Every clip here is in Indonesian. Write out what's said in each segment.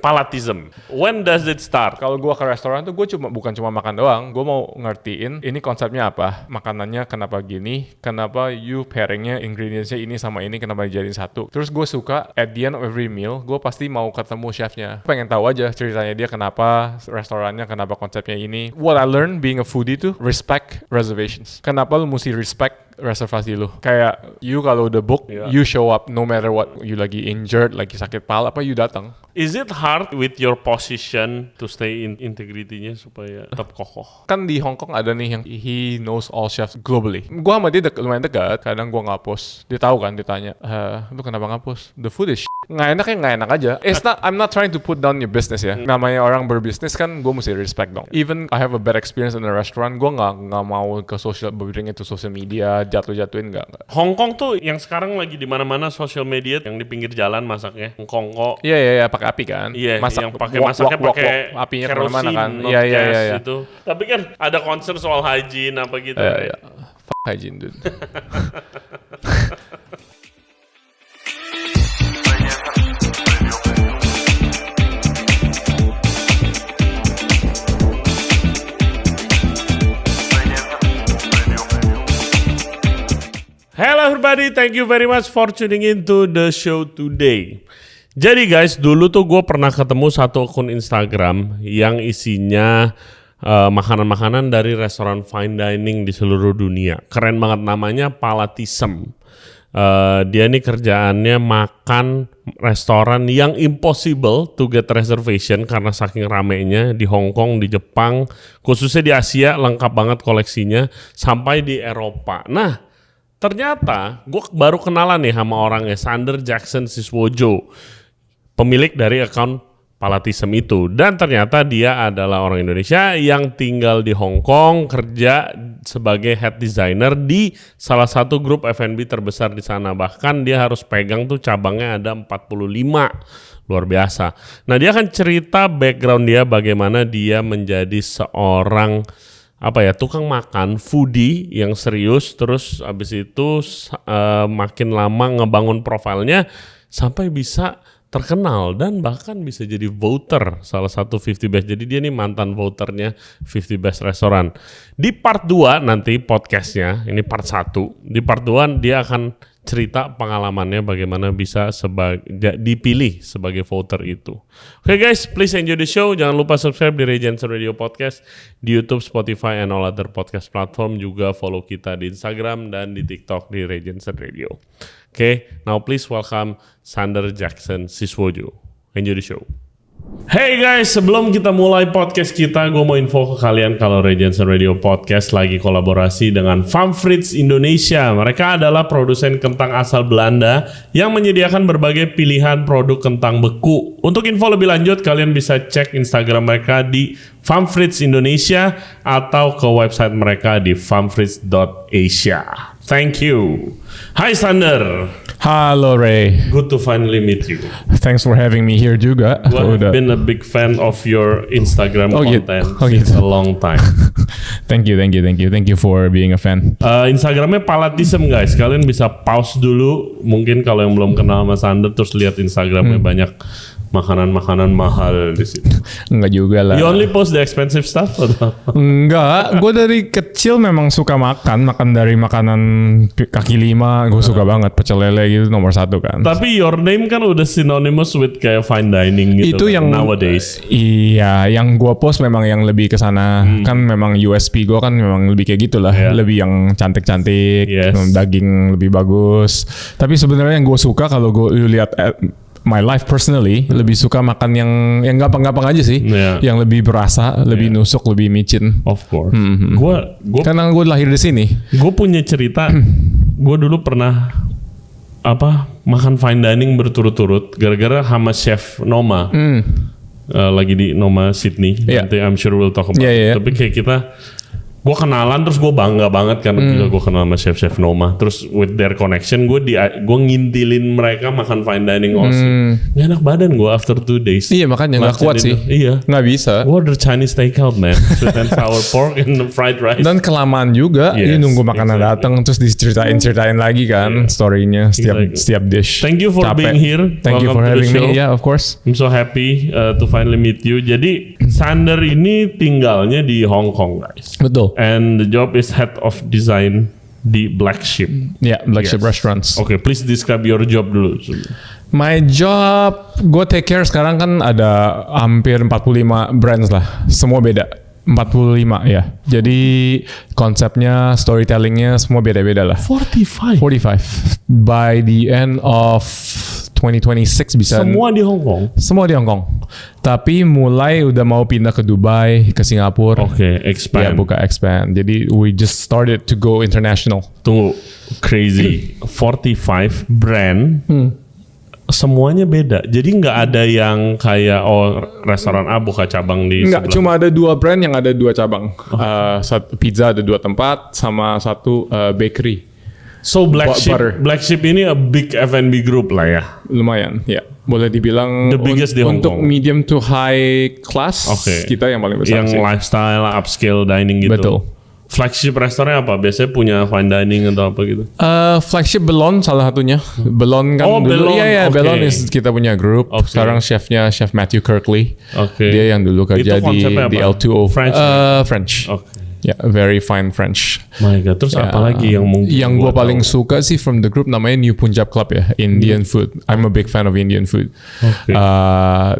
Palatism. When does it start? Kalau gue ke restoran tuh gue bukan cuma makan doang, gue mau ngertiin ini konsepnya apa, makanannya kenapa gini, kenapa you pairingnya ingredientsnya ini sama ini kenapa dijadiin satu. Terus gue suka at the end of every meal gue pasti mau ketemu chefnya, pengen tahu aja ceritanya dia kenapa restorannya, kenapa konsepnya ini. What I learned being a foodie tuh respect reservations. Kenapa lu mesti respect reservasi lu? Kayak you kalau udah book, you show up no matter what. You lagi injured, lagi sakit kepala apa, you datang. Is it hard with your position to stay in integrity-nya supaya tetap kokoh? Kan di Hong Kong ada nih yang he knows all chefs globally. Gua sama dia lumayan dekat. Kadang gua nggak post. Dia tahu kan, ditanya, lu kenapa nggak post? The food is nggak enak ya nggak enak aja. I'm not trying to put down your business ya. Namanya orang berbisnis kan, gua mesti respect dong. Even I have a bad experience in a restaurant, gua nggak mau ke bring itu social media, jatuhin nggak. Hong Kong tuh yang sekarang lagi di mana-mana social media yang di pinggir jalan masaknya. Kongko. Iya, pakai api kan. Iya, yang masaknya pakai apinya kerosin, kemana-mana kan. Iya. Itu. Tapi kan ada concern soal hygiene apa gitu. Iya. Fuck hygiene, dude. Hello everybody, thank you very much for tuning in to the show today. Jadi guys, dulu tuh gue pernah ketemu satu akun Instagram yang isinya makanan-makanan dari restoran fine dining di seluruh dunia. Keren banget, namanya Palatism. Dia nih kerjaannya makan restoran yang impossible to get reservation karena saking ramenya di Hong Kong, di Jepang, khususnya di Asia lengkap banget koleksinya, sampai di Eropa. Nah, ternyata gue baru kenalan nih sama orangnya, Sander Jackson Siswojo, pemilik dari akun Palatism itu. Dan ternyata dia adalah orang Indonesia yang tinggal di Hong Kong, kerja sebagai head designer di salah satu grup F&B terbesar di sana. Bahkan dia harus pegang tuh cabangnya ada 45. Luar biasa. Nah, dia akan cerita background dia, bagaimana dia menjadi seorang tukang makan, foodie yang serius, terus abis itu makin lama ngebangun profilnya sampai bisa terkenal dan bahkan bisa jadi voter salah satu 50 best. Jadi dia nih mantan voternya 50 best restoran. Di part 2 nanti podcastnya, ini part 1. Di part 2 dia akan cerita pengalamannya bagaimana bisa dipilih sebagai voter itu. Oke guys, please enjoy the show. Jangan lupa subscribe di Ray Jensen Radio Podcast di YouTube, Spotify, and all other podcast platform. Juga follow kita di Instagram dan di TikTok di Ray Jensen Radio. Okay, now please welcome Sander Jackson Siswojo. Enjoy the show. Hey guys, sebelum kita mulai podcast kita, gue mau info ke kalian kalau Ray Jensen Radio Podcast lagi kolaborasi dengan Famfrits Indonesia. Mereka adalah produsen kentang asal Belanda yang menyediakan berbagai pilihan produk kentang beku. Untuk info lebih lanjut, kalian bisa cek Instagram mereka di Famfrits Indonesia atau ke website mereka di famfrits.asia. Thank you. Hi Sander. Halo Ray. Good to finally meet you. Thanks for having me here juga. I've been a big fan of your Instagram content since a long time. Thank you for being a fan. Instagramnya Palatism guys. Kalian bisa pause dulu. Mungkin kalau yang belum kenal sama Sander terus lihat Instagramnya banyak makanan-makanan mahal di situ. Enggak juga lah. You only post the expensive stuff atau? Enggak, gue dari kecil memang suka makan dari makanan kaki lima, gue suka banget pecel lele gitu nomor 1 kan. Tapi your name kan udah synonymous with kayak fine dining gitu. Itu kan, yang nowadays. Iya, yang gue post memang yang lebih ke sana. Kan memang USP gue kan memang lebih kayak gitulah, lebih yang cantik-cantik, daging lebih bagus. Tapi sebenarnya yang gue suka kalau gue lihat my life personally lebih suka makan yang gampang-gampang aja sih, yang lebih berasa, lebih nusuk, lebih micin. Of course. Gua karena gue lahir di sini. Gue punya cerita. Gue dulu pernah makan fine dining berturut-turut gara-gara sama chef Noma. Lagi di Noma Sydney. Nanti I'm sure we'll talk about it. Tapi kayak kita gue kenalan terus gue bangga banget karena gila gue kenal sama chef Noma. Terus with their connection gue ngintilin mereka makan fine dining Aussie. Nggak enak badan gue after 2 days. Iya makanya nggak kuat sih. Iya. Nggak bisa. Gue order Chinese takeout man, sweet and sour pork and fried rice. Dan kelamaan juga, Yes, ini nunggu makanan exactly. datang terus diceritain lagi kan storynya setiap dish. Thank you for Capek. being here. Thank you Welcome for to the having show. me. Yeah, of course. I'm so happy to finally meet you. Jadi Sander ini tinggalnya di Hong Kong guys. Betul. And the job is head of design di Black Sheep. Ya, Black Sheep Yes. Restaurants. Oke, please describe your job dulu. My job, gue take care sekarang kan ada hampir 45 brands lah. Semua beda. 45 ya. Jadi konsepnya, storytellingnya semua beda-beda lah. 45. 45. By the end of 2026 bisa. Semua di Hong Kong. Semua di Hong Kong. Tapi mulai udah mau pindah ke Dubai, ke Singapura. Oke, expand. Ya, buka expand. Jadi we just started to go international. Tunggu, crazy. 45 brand. Semuanya beda. Jadi nggak ada yang kayak restoran A buka cabang di Enggak, sebelah. cuma ada 2 brand yang ada 2 cabang. Satu pizza ada 2 tempat, sama satu bakery. So Black Butter. Sheep ini a big F&B group lah ya. Lumayan, ya. Boleh dibilang The biggest di Hong untuk Kong. medium to high class, Oke. kita yang paling besar Yang sih. lifestyle, upscale dining gitu. Betul. Flagship restoran apa? Biasanya punya fine dining atau apa gitu? Flagship Belon salah satunya. Belon kan Oh, dulu. Belon, Iya, oke. Belon is kita punya grup. Oke. Sekarang chefnya Chef Matthew Kirkley. Oke. Dia yang dulu kerja Itu konsepnya di apa? L2O. French? French. Oke. Ya, very fine French. My God. Terus apa lagi yang mungkin Yang gue gua paling tahu? suka sih from the group namanya New Punjab Club ya, Indian food. I'm a big fan of Indian food. Oke.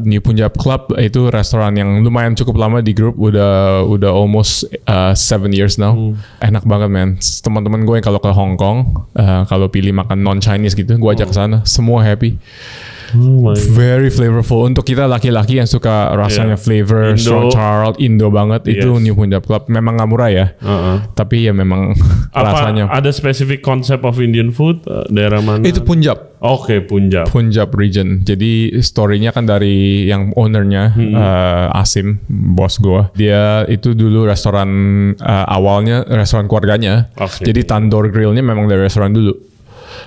New Punjab Club itu restoran yang lumayan cukup lama di grup, udah almost 7 years now. Enak banget man. Teman-teman gue yang kalau ke Hong Kong, kalau pilih makan non Chinese gitu, gue ajak ke sana, semua happy. Oh my. Very flavorful. Untuk kita laki-laki yang suka rasanya Yeah. flavor, Indo. strong charred, Indo banget, itu Yes. New Punjab Club. Memang nggak murah ya, tapi ya memang Apa rasanya. ada spesifik konsep of Indian food daerah mana? Itu Punjab. Oke, Punjab. Punjab region. Jadi story-nya kan dari yang ownernya Asim, bos gua. Dia itu dulu restoran awalnya restoran keluarganya. Oke. Jadi tandoor grillnya memang dari restoran dulu.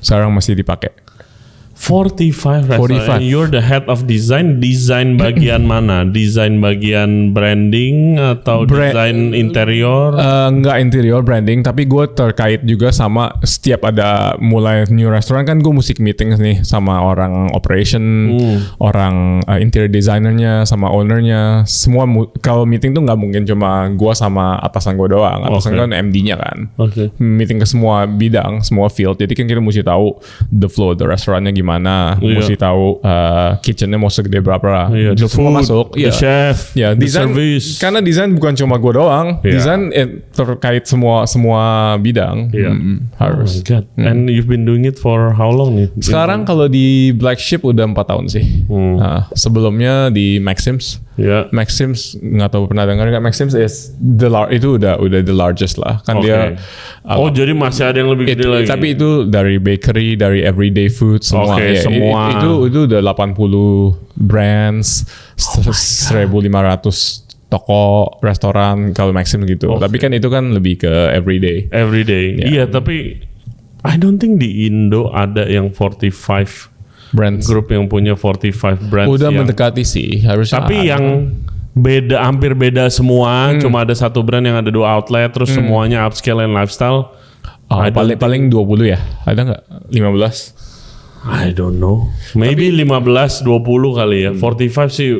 Sekarang masih dipakai. 45 restoran. 45. And you're the head of design. Desain bagian mana? Desain bagian branding atau desain interior? Nggak interior branding, tapi gue terkait juga sama setiap ada mulai new restaurant kan gue mesti meeting nih sama orang operation, orang interior designernya, sama ownernya. Semua kalau meeting tuh nggak mungkin cuma gue sama atasan gue doang. Atasan Oke. kan MD-nya kan. Oke. Meeting ke semua bidang, semua field. Jadi kan kita mesti tahu the flow, the restorannya gimana, Iya. mesti tahu kitchennya mau segede berapa. Iya, the Semua food, masuk. the chef, Ya, the desain service. karena desain bukan cuma gue doang. Iya. Desain terkait semua bidang. Iya. Oh Harus. my God. And you've been doing it for how long nih? Sekarang kalau di Black Sheep udah 4 tahun sih. Nah, sebelumnya di Maxims. Ya. Maxims nggak tahu pernah dengar nggak? Maxims is itu udah the largest lah. Kan Oke. dia Oh, jadi masih ada yang lebih gede lagi. tapi itu dari bakery, dari everyday food semua. Oke, Ya, semua. Itu udah 80 brands, 1.500 toko, restoran kalau Maxim gitu. Oke. Tapi kan itu kan lebih ke everyday. Everyday. Ya. Iya, tapi I don't think di Indo ada yang 45 Brands. grup yang punya 45 brands. Udah yang, mendekati sih harusnya. tapi ada. yang hampir beda semua, cuma ada satu brand yang ada 2 outlet, terus semuanya upscale and lifestyle. I don't paling 20 ya? Ada nggak? 15? I don't know. Maybe 15, 20 kali ya. 45 sih.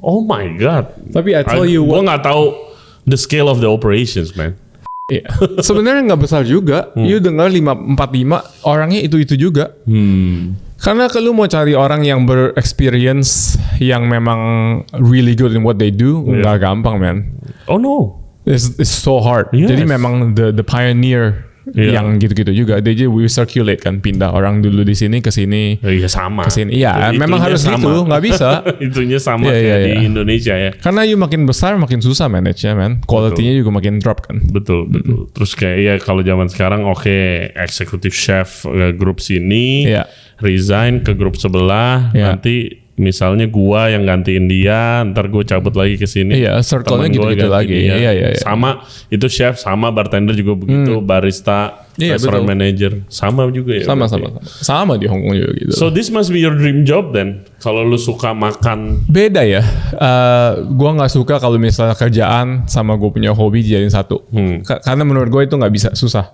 Oh my God. Tapi I tell you Gue what. nggak tahu the scale of the operations, man. Iya. Sebenarnya nggak besar juga. You dengar 45 orangnya itu juga. Karena kalau mau cari orang yang berexperience yang memang really good in what they do, nggak gampang, man. Oh no. It's so hard. Yes. Jadi memang the pioneer Iya. yang gitu-gitu juga. Jadi we circulate kan, pindah orang dulu di sini ke sini. Iya sama. Kesini. Iya, Itunya memang harus sama. gitu, nggak bisa. Itunya sama Iya, kayak iya, di iya. Indonesia ya. Karena you makin besar makin susah manage-nya, man. Quality-nya juga makin drop kan. Betul. Terus kayak ya kalau zaman sekarang oke, executive chef grup sini Iya. resign ke grup sebelah, Iya. nanti misalnya gua yang gantiin dia, ntar gue cabut lagi ke sini. Iya, circle-nya Temen gua gitu-gitu ganti lagi. dia. Iya. Sama itu chef, sama bartender juga begitu, barista, Iya, restaurant betul. manager, sama juga ya. Sama berarti. sama di Hong Kong juga gitu. So this must be your dream job then. Kalau lu suka makan. Beda ya. Gue nggak suka kalau misalnya kerjaan sama gue punya hobi dijadiin satu. Karena menurut gue itu nggak bisa, susah.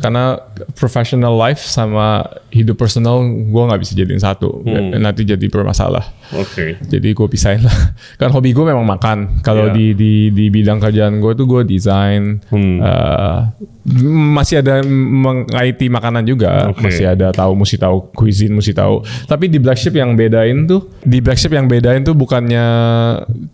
Karena professional life sama hidup personal gue nggak bisa jadiin satu. Nanti jadi bermasalah. Oke. Jadi gue pisahin lah. Kan hobi gue memang makan. Kalau Iya. di bidang kerjaan gue tuh gue desain. Masih ada mengaiti makanan juga. Oke. Masih ada mesti tahu cuisine, mesti tahu. Tapi di Black Sheep yang bedain tuh bukannya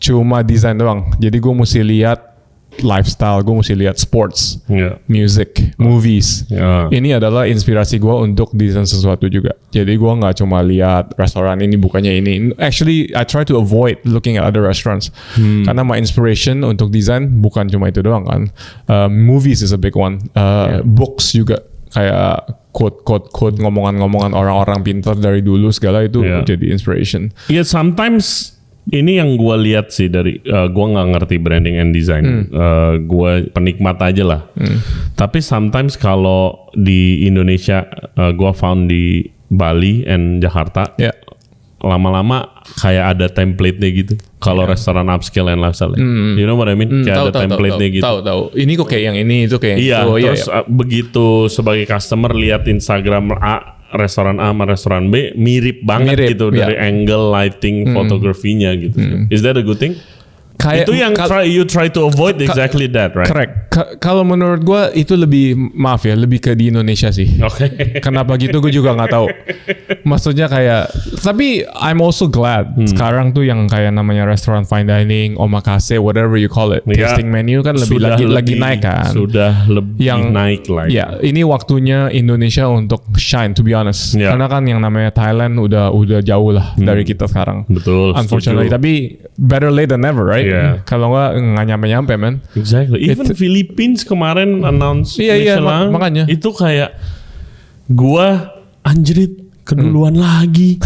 cuma desain doang. Jadi gue mesti lihat lifestyle, gue mesti lihat sports, Iya. music, movies. Ya. Ini adalah inspirasi gue untuk desain sesuatu juga. Jadi gue nggak cuma lihat restoran ini bukannya ini. Actually, I try to avoid looking at other restaurants. Karena my inspiration untuk desain bukan cuma itu doang kan. Movies is a big one. Books juga kayak quote ngomongan-ngomongan orang-orang pintar dari dulu segala itu Yeah. jadi inspiration. Ya sometimes ini yang gue lihat sih dari gue nggak ngerti branding and design, gue penikmat aja lah. Tapi sometimes kalau di Indonesia, gue found di Bali and Jakarta, Ya. lama-lama kayak ada template-nya gitu. Kalau restoran upscale and lifestyle, you know what I mean? Kayak ada template-nya gitu. Tahu. Ini kok kayak yang ini, itu kayak yang Iya, itu. terus begitu sebagai customer lihat Instagram restoran A sama restoran B mirip banget Mirip, gitu iya. dari angle, lighting, fotografinya gitu. Is that a good thing? Kayak Itu yang you try to avoid exactly that, right? Correct. Kalau menurut gue itu lebih, maaf ya, lebih ke di Indonesia sih. Oke. Kenapa gitu gue juga nggak tahu. Maksudnya kayak, tapi I'm also glad sekarang tuh yang kayak namanya restoran fine dining, omakase, whatever you call it, Ya, tasting menu kan sudah lagi naik kan. Sudah lebih Yang naik lah. Ya, ini waktunya Indonesia untuk shine, to be honest. Ya. Karena kan yang namanya Thailand udah jauh lah dari kita sekarang. Betul. Unfortunately, setuju. tapi better late than never, right? Yeah. Kalau nggak nyampe-nyampe, man. Exactly. Even Philippines kemarin announce Iya, Michelin, makanya. itu kayak gua anjrit keduluan lagi.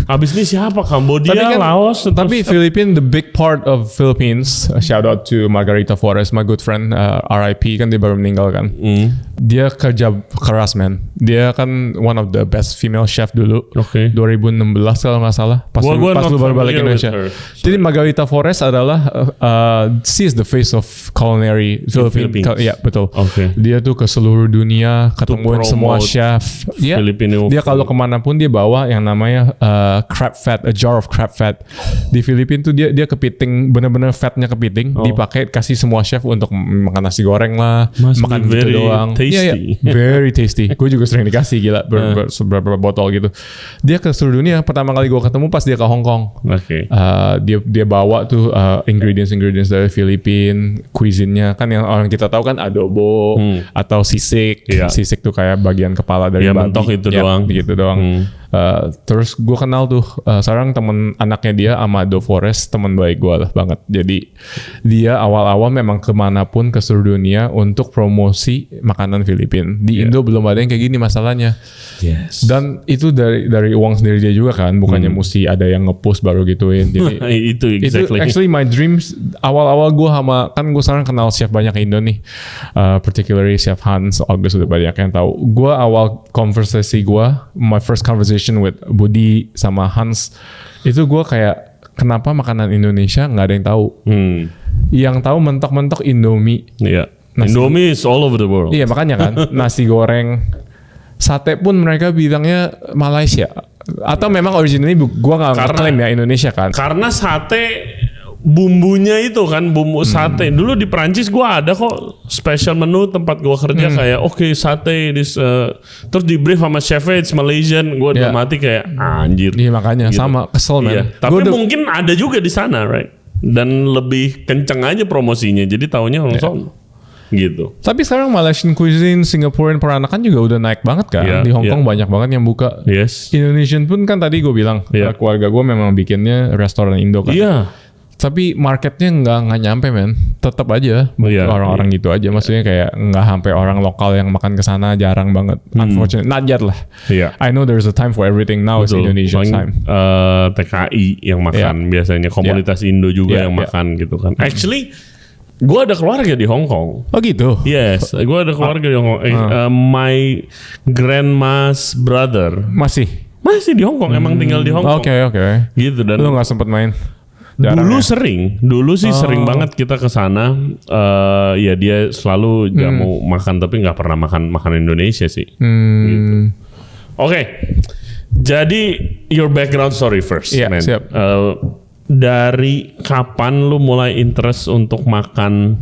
Habis ini siapa? Kambodia, Laos, Tapi Philippines, the big part of Philippines, shout out to Margarita Flores, my good friend, RIP kan dia baru meninggal kan. Dia kerja keras, man. Dia kan one of the best female chef dulu. Oke. 2016 kalau nggak salah. Pas Gua not lu baru balik familiar with Indonesia. her. Jadi Margarita Flores adalah she is the face of culinary Philippines. Iya, betul. Oke. Dia tuh ke seluruh dunia, ketemuin semua promote chef. Filipino Dia kalau food. kemanapun dia bawa yang namanya crab fat, a jar of crab fat. Di Filipina tuh dia kepiting, bener-bener fatnya kepiting, dipakai kasih semua chef untuk makan nasi goreng lah, Must makan be gitu very doang. tasty. Iya, very tasty. Gue juga sering dikasih gila beberapa botol gitu. Dia ke seluruh dunia. Pertama kali gue ketemu pas dia ke Hong Kong. Oke. Dia bawa tuh ingredients dari Filipina, cuisine-nya kan yang orang kita tahu kan adobo atau sisik. Iya. Sisik tuh kayak bagian kepala dari Ya, babi. mentok itu Ya, doang. gitu doang. Terus gue kenal tuh sekarang temen anaknya dia Amado Forest, temen baik gue lah banget. Jadi dia awal-awal memang kemanapun ke seluruh dunia untuk promosi makanan Filipina. Di Indo belum ada yang kayak gini masalahnya. Yes. Dan itu dari uang sendiri dia juga kan, bukannya mesti ada yang nge-post baru gituin. Jadi itu exactly. itu actually my dreams. Awal-awal gue kan gue sekarang kenal chef banyak Indo nih, particularly chef Hans August, udah banyak yang tahu. Gue awal konversasi gue, my first conversation with Budi sama Hans, itu gue kayak kenapa makanan Indonesia nggak ada yang tahu. Yang tahu mentok-mentok Indomie. Iya. Indomie is all over the world. Iya makanya kan nasi goreng, sate pun mereka bilangnya Malaysia. Atau memang originally gue nggak klaim ya Indonesia kan. Karena sate bumbunya itu kan bumbu sate. Dulu di Prancis gua ada kok special menu tempat gua kerja kayak sate this, terus di brief sama chefnya it's Malaysian. Gua udah mati kayak anjir. Iya makanya Gitu. sama kesel man. Iya. Tapi mungkin ada juga di sana, right? Dan lebih kenceng aja promosinya. Jadi taunya langsung gitu. Tapi sekarang Malaysian cuisine, Singaporean peranakan juga udah naik banget kan. Iya, Di Hong Kong banyak banget yang buka. Yes. Indonesian pun kan tadi gue bilang Iya. keluarga gue memang bikinnya restoran Indo kan. Iya. Tapi marketnya nggak nyampe men, tetap aja Iya, orang-orang gitu aja. Maksudnya kayak nggak sampai orang lokal yang makan ke sana, jarang banget. Unfortunately, not yet lah. Iya. I know there's a time for everything now is Betul. Indonesian Paling, time. TKI yang makan biasanya, komunitas Indo juga yang makan gitu kan. Actually, gue ada keluarga di Hong Kong. Oh gitu. Yes, gue ada keluarga di Hong Kong. My grandma's brother Masih. masih di Hong Kong, emang tinggal di Hong Kong. Oke. Gitu dan Lu nggak sempet main? Jarang dulu ya? dulu sih sering banget kita ke sana. Ya dia selalu jamu makan tapi nggak pernah makan Indonesia sih. Gitu. Oke, jadi your background story first, Iya, man. siap. Dari kapan lu mulai interest untuk makan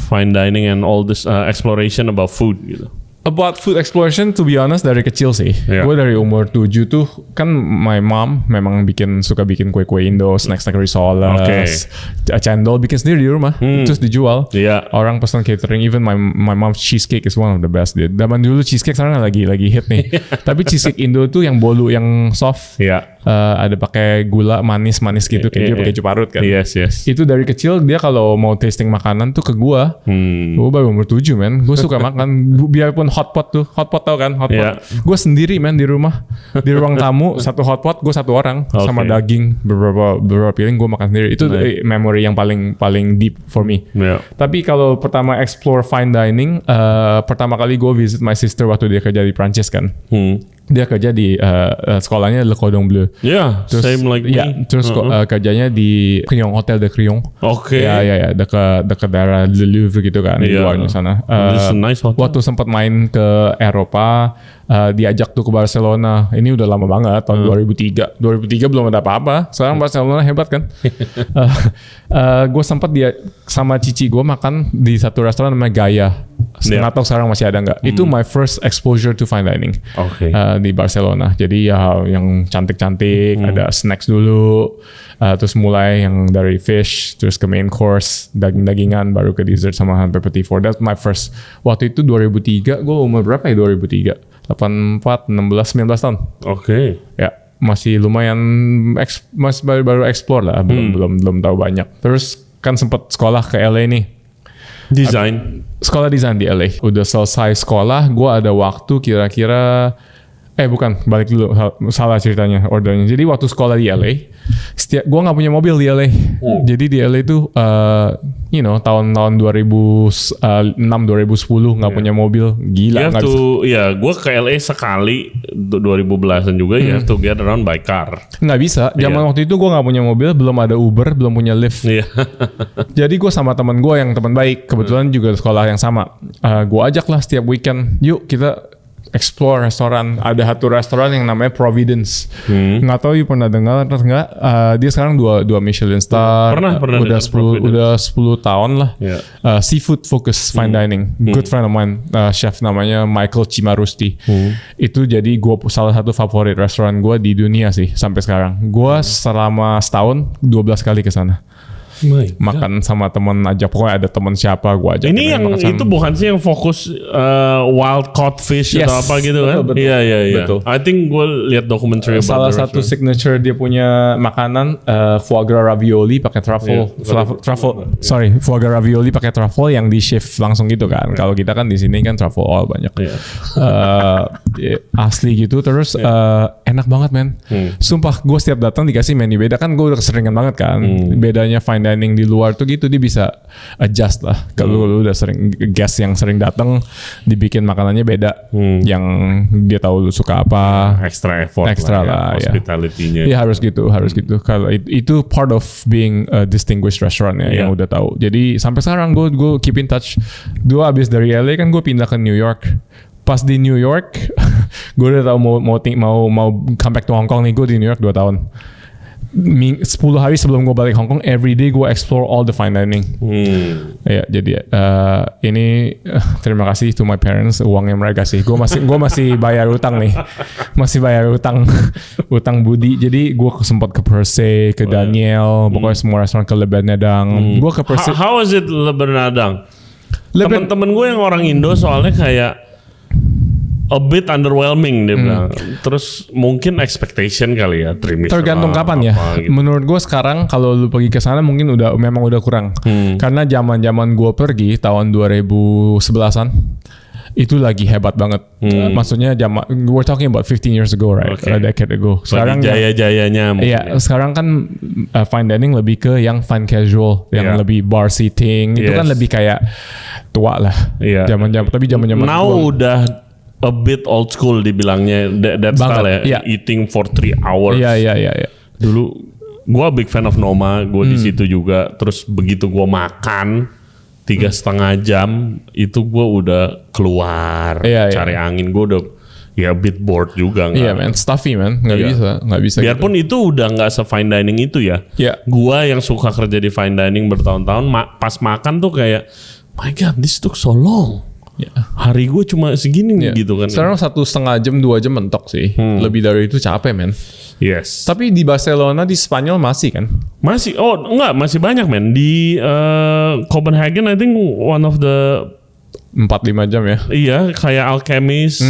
Fine dining and all this exploration about food gitu? About food exploration, to be honest, dari kecil sih. Yeah. Gue dari umur 7 tuh, kan my mom memang suka bikin kue-kue Indo, snack-snack risoles, cendol, bikin sendiri di rumah, terus dijual. Iya. Orang pesan catering, even my mom's cheesecake is one of the best. Zaman dulu cheesecake sekarang lagi hit nih. Tapi cheesecake Indo tuh yang bolu, yang soft, Iya. ada pakai gula manis gitu, kayak dia pakai keju parut kan. Yes. Itu dari kecil dia kalau mau tasting makanan tuh ke gua. Gua baru umur 7 men. Gue suka makan biarpun hotpot tau kan hotpot. Yeah. Gue sendiri men di rumah. Di ruang tamu satu hotpot gue satu orang sama daging beberapa piring gue makan sendiri. Itu memory yang paling deep for me. Yeah. Tapi kalau pertama explore fine dining, pertama kali gue visit my sister waktu dia kerja di Prancis kan. Dia kerja di sekolahnya Le Cordon Bleu. Yeah, same like me. Terus kerjanya di Crillon, Hotel de Crillon. Oke. Ya, dekat daerah Le Louvre gitu kan di Iya. luarnya sana. It's a nice hotel. Waktu sempat main ke Eropa, diajak tuh ke Barcelona. Ini udah lama banget, tahun 2003. 2003 belum ada apa-apa. Sekarang Barcelona hebat kan. Gue sempat dia sama cici gue makan di satu restoran namanya Gaia. Nggak tahu sekarang masih ada nggak. Itu my first exposure to fine dining. Oke. Di Barcelona. Jadi ya yang cantik-cantik, ada snacks dulu, terus mulai yang dari fish, terus ke main course, daging-dagingan, baru ke dessert sama petit four. That's my first. Waktu itu 2003, gue umur berapa ya 2003? 84, 16, 19 tahun. Oke. Ya, masih lumayan masih baru explore lah, belum tahu banyak. Terus kan sempat sekolah ke LA nih. Sekolah desain di LA. Udah selesai sekolah, gue ada waktu kira-kira bukan, balik dulu, salah ceritanya ordernya. Jadi waktu sekolah di LA, gue nggak punya mobil di LA. Jadi di LA itu, tahun 2006, 2010 nggak punya mobil, gila. Gue ke LA sekali 2010-an juga. You have to get around by car. Nggak bisa. Zaman waktu itu gue nggak punya mobil, belum ada Uber, belum punya Lyft. Jadi gue sama teman gue yang teman baik, kebetulan juga sekolah yang sama. Gue ajak lah setiap weekend, yuk kita explore restoran. Ada satu restoran yang namanya Providence. Nggak tahu you pernah dengar atau enggak? Dia sekarang dua Michelin star. Pernah udah 10 tahun lah. Seafood focus fine dining. Good friend of mine, chef namanya Michael Cimarusti. Itu jadi salah satu favorit restoran gue di dunia sih sampai sekarang. Gue selama setahun 12 kali ke sana. Makan sama temen aja, pokoknya ada temen siapa gue ajak. Ini yang itu bukan sih yang fokus wild caught fish atau apa gitu kan? Iya. I think gue lihat dokumenter. Salah satu signature dia punya makanan foie gras ravioli pakai truffle. Foie gras ravioli pakai truffle yang di shift langsung gitu kan. Kalau kita kan di sini kan truffle oil banyak. Asli gitu, terus enak banget men. Sumpah gue setiap datang dikasih menu beda kan, gue udah keseringan banget kan. Bedanya fine dining di luar tuh gitu, dia bisa adjust lah. Kalau lu udah sering guest yang sering datang, dibikin makanannya beda. Yang dia tahu lu suka apa, extra effort lah ya. Hospitality-nya. Ya harus gitu. Kalau itu part of being a distinguished restaurant ya, yang udah tahu. Jadi sampai sekarang gue keep in touch. Gue abis dari LA kan gue pindah ke New York. Pas di New York, gue udah tahu mau come back to Hong Kong nih. Gue di New York 2 tahun. 10 hari sebelum gue balik Hong Kong, every day gue explore all the fine dining. Ya, jadi ini terima kasih to my parents, uangnya mereka sih. Gue masih bayar utang nih, utang budi. Jadi gue sempat ke Perse, ke Daniel, pokoknya semua restoran, ke Le Bernardin. Gue ke Perse. How is it Le Bernardin? Temen-temen gue yang orang Indo soalnya kayak a bit underwhelming dia bilang. Terus mungkin expectation kali ya, Trimis. Tergantung kapan ya. Gitu. Menurut gue sekarang kalau lu pergi ke sana mungkin memang udah kurang. Karena zaman gue pergi tahun 2011-an itu lagi hebat banget. Maksudnya we're talking about 15 years ago, right? Okay. A decade ago. Sekarang jaya-jayanya mungkin. Iya, sekarang kan fine dining lebih ke yang fine casual, yang lebih bar seating. Itu kan lebih kayak tua lah. Iya. Tapi zaman-zaman Now udah a bit old school dibilangnya that style ya. Iya. Eating for 3 hours. Iya. Dulu gue big fan of Noma, gue di situ juga. Terus begitu gue makan 3,5 jam itu gue udah keluar cari angin. Gue udah a bit bored juga. Iya man, stuffy man, nggak bisa. Biarpun gitu. itu udah nggak se fine dining itu ya. Iya. Gue yang suka kerja di fine dining bertahun-tahun, pas makan tuh kayak, my God, this took so long. Ya. Hari gue cuma segini gitu kan. Sekarang 1,5 jam 2 jam mentok sih. Lebih dari itu capek men. Yes. Tapi di Barcelona, di Spanyol masih kan? Masih, masih banyak men. Di Copenhagen I think one of the 4-5 jam ya. Iya, kayak Alchemist.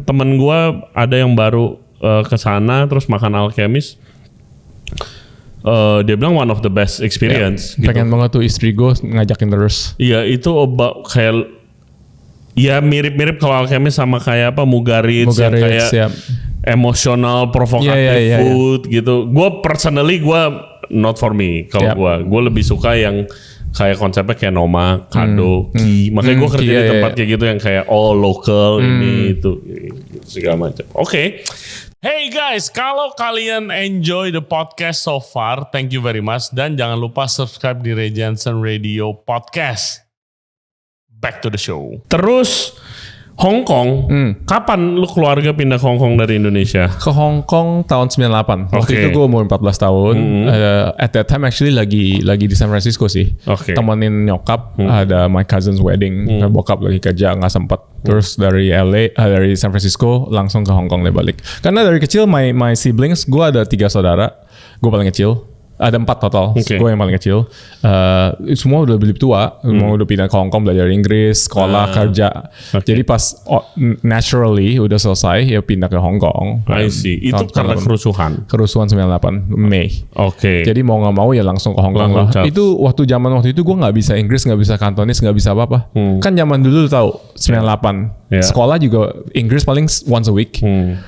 Temen gue ada yang baru ke sana terus makan Alchemist. Dia bilang one of the best experience. Gitu. Pengen banget tuh istri gue ngajakin terus. Iya, itu kayak ya mirip-mirip kalau Alchemist sama kayak apa Mugaritz yang kayak emosional, provokatif food gitu. Gue personally not for me. Kalau gue lebih suka yang kayak konsepnya kayak Noma, Kado, Ki. Makanya gue kerja di tempat kayak gitu yang kayak local ini itu segala macam. Oke. Hey guys, kalau kalian enjoy the podcast so far, thank you very much. Dan jangan lupa subscribe di Ray Jensen Radio Podcast. Back to the show. Terus Hong Kong, kapan lu keluarga pindah ke Hong Kong dari Indonesia? Ke Hong Kong tahun 98. Waktu itu gue umur 14 tahun. At that time actually lagi di San Francisco sih. Temenin nyokap, ada my cousin's wedding. Bokap lagi kerja, nggak sempet. Terus dari dari San Francisco langsung ke Hong Kong deh balik. Karena dari kecil my siblings, gue ada 3 saudara. Gue paling kecil. Ada 4 total, gue yang paling kecil. Semua udah lebih tua, semua udah pindah ke Hong Kong belajar Inggris, sekolah, kerja. Jadi pas naturally udah selesai ya pindah ke Hong Kong. I see. Itu karena kerusuhan. Kerusuhan 98 Mei. Jadi mau nggak mau ya langsung ke Hong Kong lah. Itu waktu itu gue nggak bisa Inggris, nggak bisa Kantonis, nggak bisa apa-apa. Kan zaman dulu tahu 98. Sekolah juga Inggris paling once a week.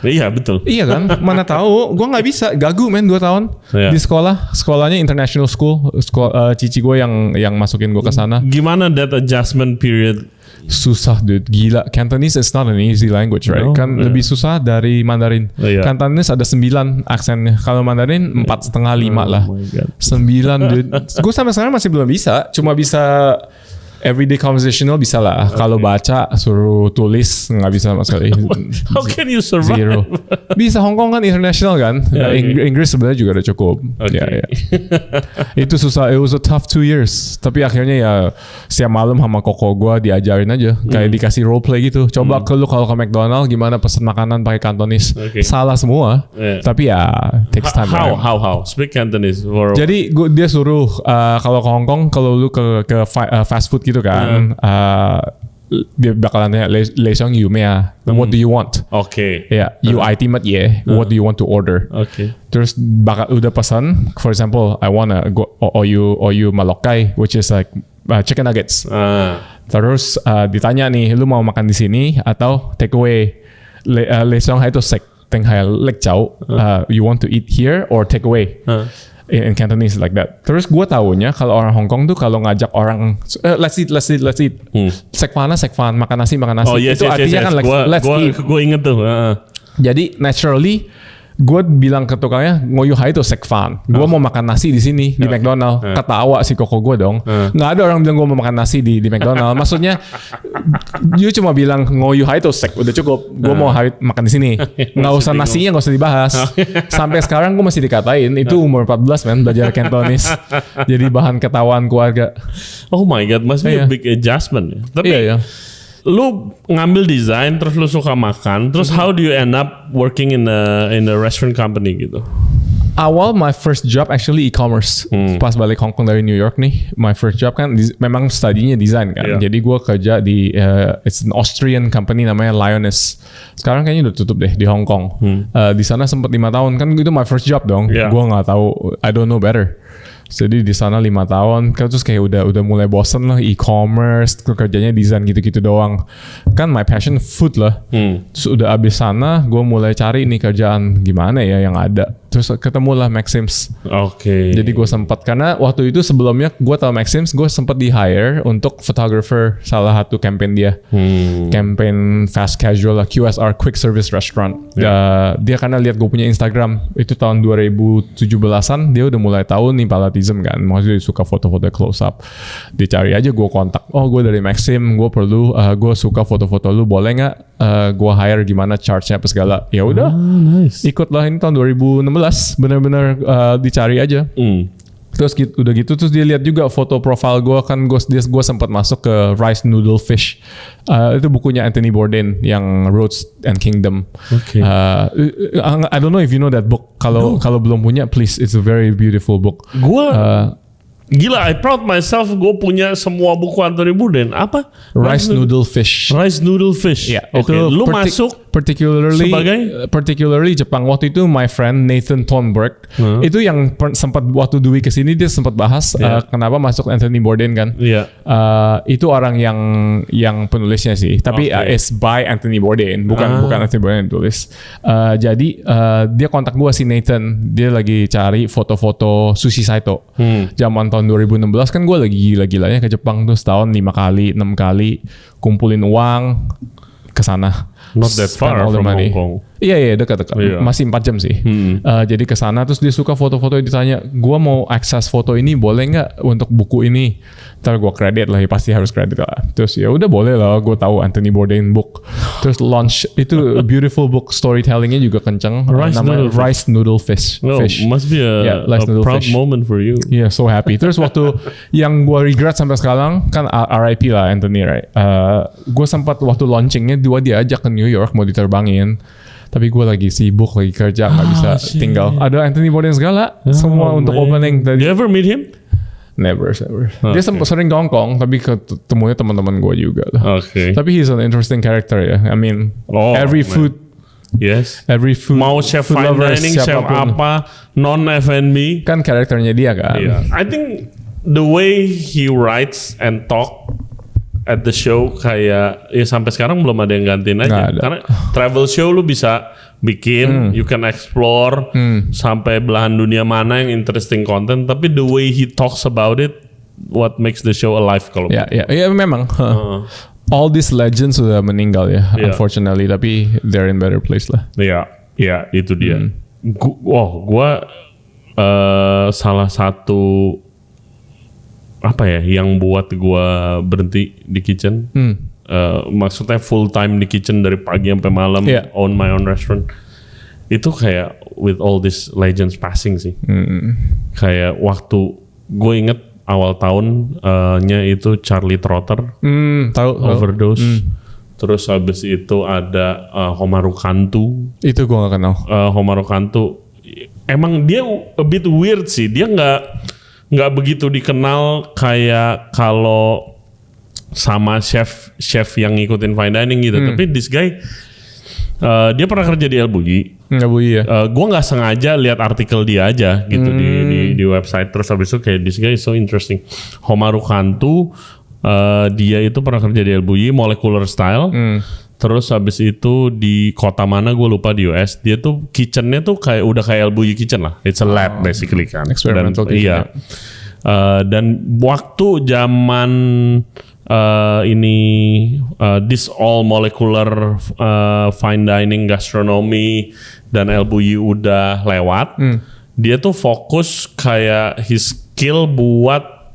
Iya betul. Iya kan, mana tahu, gue nggak bisa, gagu men 2 tahun di sekolahnya international school, cici gue yang masukin gue ke sana. Gimana that adjustment period? Susah dude, gila. Cantonese is not an easy language, right? Lebih susah dari Mandarin. Cantonese ada 9 aksennya. Kalau Mandarin 4,5 lah. 9 dude. Gue sampai sekarang masih belum bisa. Cuma bisa everyday conversational bisa lah. Kalau baca suruh tulis nggak bisa sama sekali. How can you survive? Zero. Bisa, Hong Kong kan international kan. Inggris sebenarnya juga udah cukup. Itu susah. It was a tough 2 years. Tapi akhirnya ya siang malam sama koko gue diajarin aja. Kayak dikasih role play gitu. Coba lu kalau ke McDonald gimana pesen makanan pakai Cantonese. Salah semua. Tapi ya takes time. How? Speak Cantonese. Jadi dia suruh kalau ke Hong Kong, kalau lu ke fast food gitu kan, dia bakalan tanya Lei Xiong Yu Mea, what do you want? You IT mat what do you want to order? Terus udah pesan, for example, I wanna go oyu Malokai, which is like chicken nuggets. Terus ditanya nih, lu mau makan di sini atau take away? Lei Xiong Hai itu sek teng hai lek chow, you want to eat here or take away? In Cantonese like that. Terus gue taunya kalau orang Hong Kong tuh kalau ngajak orang let's eat. Sek fan, makan nasi. Itu artinya kan let's eat. Gue inget tuh. Jadi naturally gue bilang ke tukangnya ngoyu hai itu sek fan. Gue mau makan nasi di sini di McDonald. Ketawa si koko gue dong. Nggak ada orang bilang gue mau makan nasi di McDonald. Maksudnya you cuma bilang ngoyu hai itu sek udah cukup. Gue mau makan di sini. Nggak usah nasinya, nggak usah dibahas. Sampai sekarang gue masih dikatain itu umur 14 men belajar Cantonese. Jadi bahan ketawaan keluarga. Oh my god, must be a big adjustment. Tapi lu ngambil desain terus lu suka makan, terus how do you end up working in a restaurant company gitu? Awal my first job actually e-commerce. Pas balik Hong Kong dari New York nih, my first job kan memang studinya desain kan. Yeah. Jadi gue kerja di it's an Austrian company namanya Lioness. Sekarang kayaknya udah tutup deh di Hong Kong. Di sana sempat 5 tahun kan itu my first job dong. Yeah. Gue nggak tahu, I don't know better. Jadi di sana 5 tahun, kan terus kayak udah mulai bosen lah e-commerce, kerjanya desain gitu-gitu doang. Kan my passion food lah. Terus udah abis sana, gue mulai cari nih kerjaan gimana ya yang ada. Terus ketemulah Maxims. Oke. Jadi gue sempat, karena waktu itu sebelumnya gue tahu Maxims, gue sempat di hire untuk photographer salah satu campaign dia. Campaign fast casual lah, QSR, Quick Service Restaurant. Dia karena lihat gue punya Instagram, itu tahun 2017an, dia udah mulai tahu nih palatism kan. Maksudnya dia suka foto-foto close up. Dicari aja gue kontak, oh gue dari Maxim, gue perlu, gue suka foto-foto lu, boleh nggak gue hire, gimana charge-nya apa segala. Ya udah, Nice. ikutlah, ini tahun 2016 benar-benar dicari aja. Terus udah gitu terus dia lihat juga foto profile gue kan, gue sempat masuk ke Rice Noodle Fish. Itu bukunya Anthony Bourdain yang Roads and Kingdom. Okay. I don't know if you know that book. Kalau belum punya, please, it's a very beautiful book. Gua gila, I proud myself. Gue punya semua buku Anthony Bourdain. Apa? Rice Noodle Fish. Rice Noodle Fish. Ya, Oke. itu Lu masuk particularly Jepang. Waktu itu my friend Nathan Thornburg itu yang sempat waktu Dwi kesini dia sempat bahas kenapa masuk Anthony Bourdain kan. Iya. Itu orang yang penulisnya sih. Tapi it's by Anthony Bourdain, bukan Anthony Bourdain yang tulis. Jadi dia kontak gua si Nathan. Dia lagi cari foto-foto Sushi Saito. Zaman tahun 2016 kan gue lagi gila-gilanya ke Jepang tuh, setahun 5 kali 6 kali kumpulin uang ke sana. Not that far from Hong Kong. Iya dekat-dekat. Iya. Masih 4 jam sih. Jadi ke sana terus dia suka foto-foto, ditanya, "Gua mau akses foto ini, boleh nggak untuk buku ini?" Ntar gue kredit lah, pasti harus kredit lah. Terus ya udah boleh lah, gue tahu Anthony Bourdain book. Terus launch itu beautiful book, storytellingnya juga kenceng. Namanya Rice Noodle Fish. No, must be a proud moment for you. Yeah, so happy. Terus waktu yang gue regret sampai sekarang kan RIP lah Anthony, right? Gue sempat waktu launchingnya dia diajak ke New York mau diterbangin. Tapi gue lagi sibuk, lagi kerja, nggak bisa tinggal. Ada Anthony Bourdain segala, semua untuk opening tadi. You ever meet him? Never. Dia sering ke Hong Kong, tapi ketemunya teman-teman gue juga. Okay. Tapi he's an interesting character ya. I mean, every food Mau chef fine dining, chef apa, non F&B, kan karakternya dia kan. Yeah. I think the way he writes and talk at the show kayak ya sampai sekarang belum ada yang gantiin aja. Karena travel show lu bisa bikin, you can explore sampai belahan dunia mana yang interesting content, tapi the way he talks about it, what makes the show alive kalau. Ya memang. All these legends sudah meninggal ya, unfortunately, tapi they're in better place lah. Iya, itu dia. Gua salah satu apa ya yang buat gua berhenti di kitchen. Maksudnya full time di kitchen dari pagi sampai malam, own my own restaurant. Itu kayak with all these legends passing sih. Kayak waktu gue inget awal tahunnya itu Charlie Trotter overdose. Terus habis itu ada Homaru Kantu. Itu gue gak kenal. Homaru Kantu emang dia a bit weird sih. Dia nggak begitu dikenal kayak kalau sama chef yang ngikutin fine dining gitu. Tapi this guy dia pernah kerja di El Bulli. Gue nggak sengaja lihat artikel dia aja gitu di website. Terus habis itu kayak this guy is so interesting. Homaru Kantu dia itu pernah kerja di El Bulli, molecular style. Terus habis itu di kota mana gue lupa di US. Dia tuh kitchennya tuh udah kayak El Bulli kitchen lah. It's a lab basically kan. Experimental kitchen. Iya. Dan waktu zaman this all molecular fine dining gastronomy dan El Bulli udah lewat, dia tuh fokus kayak his skill buat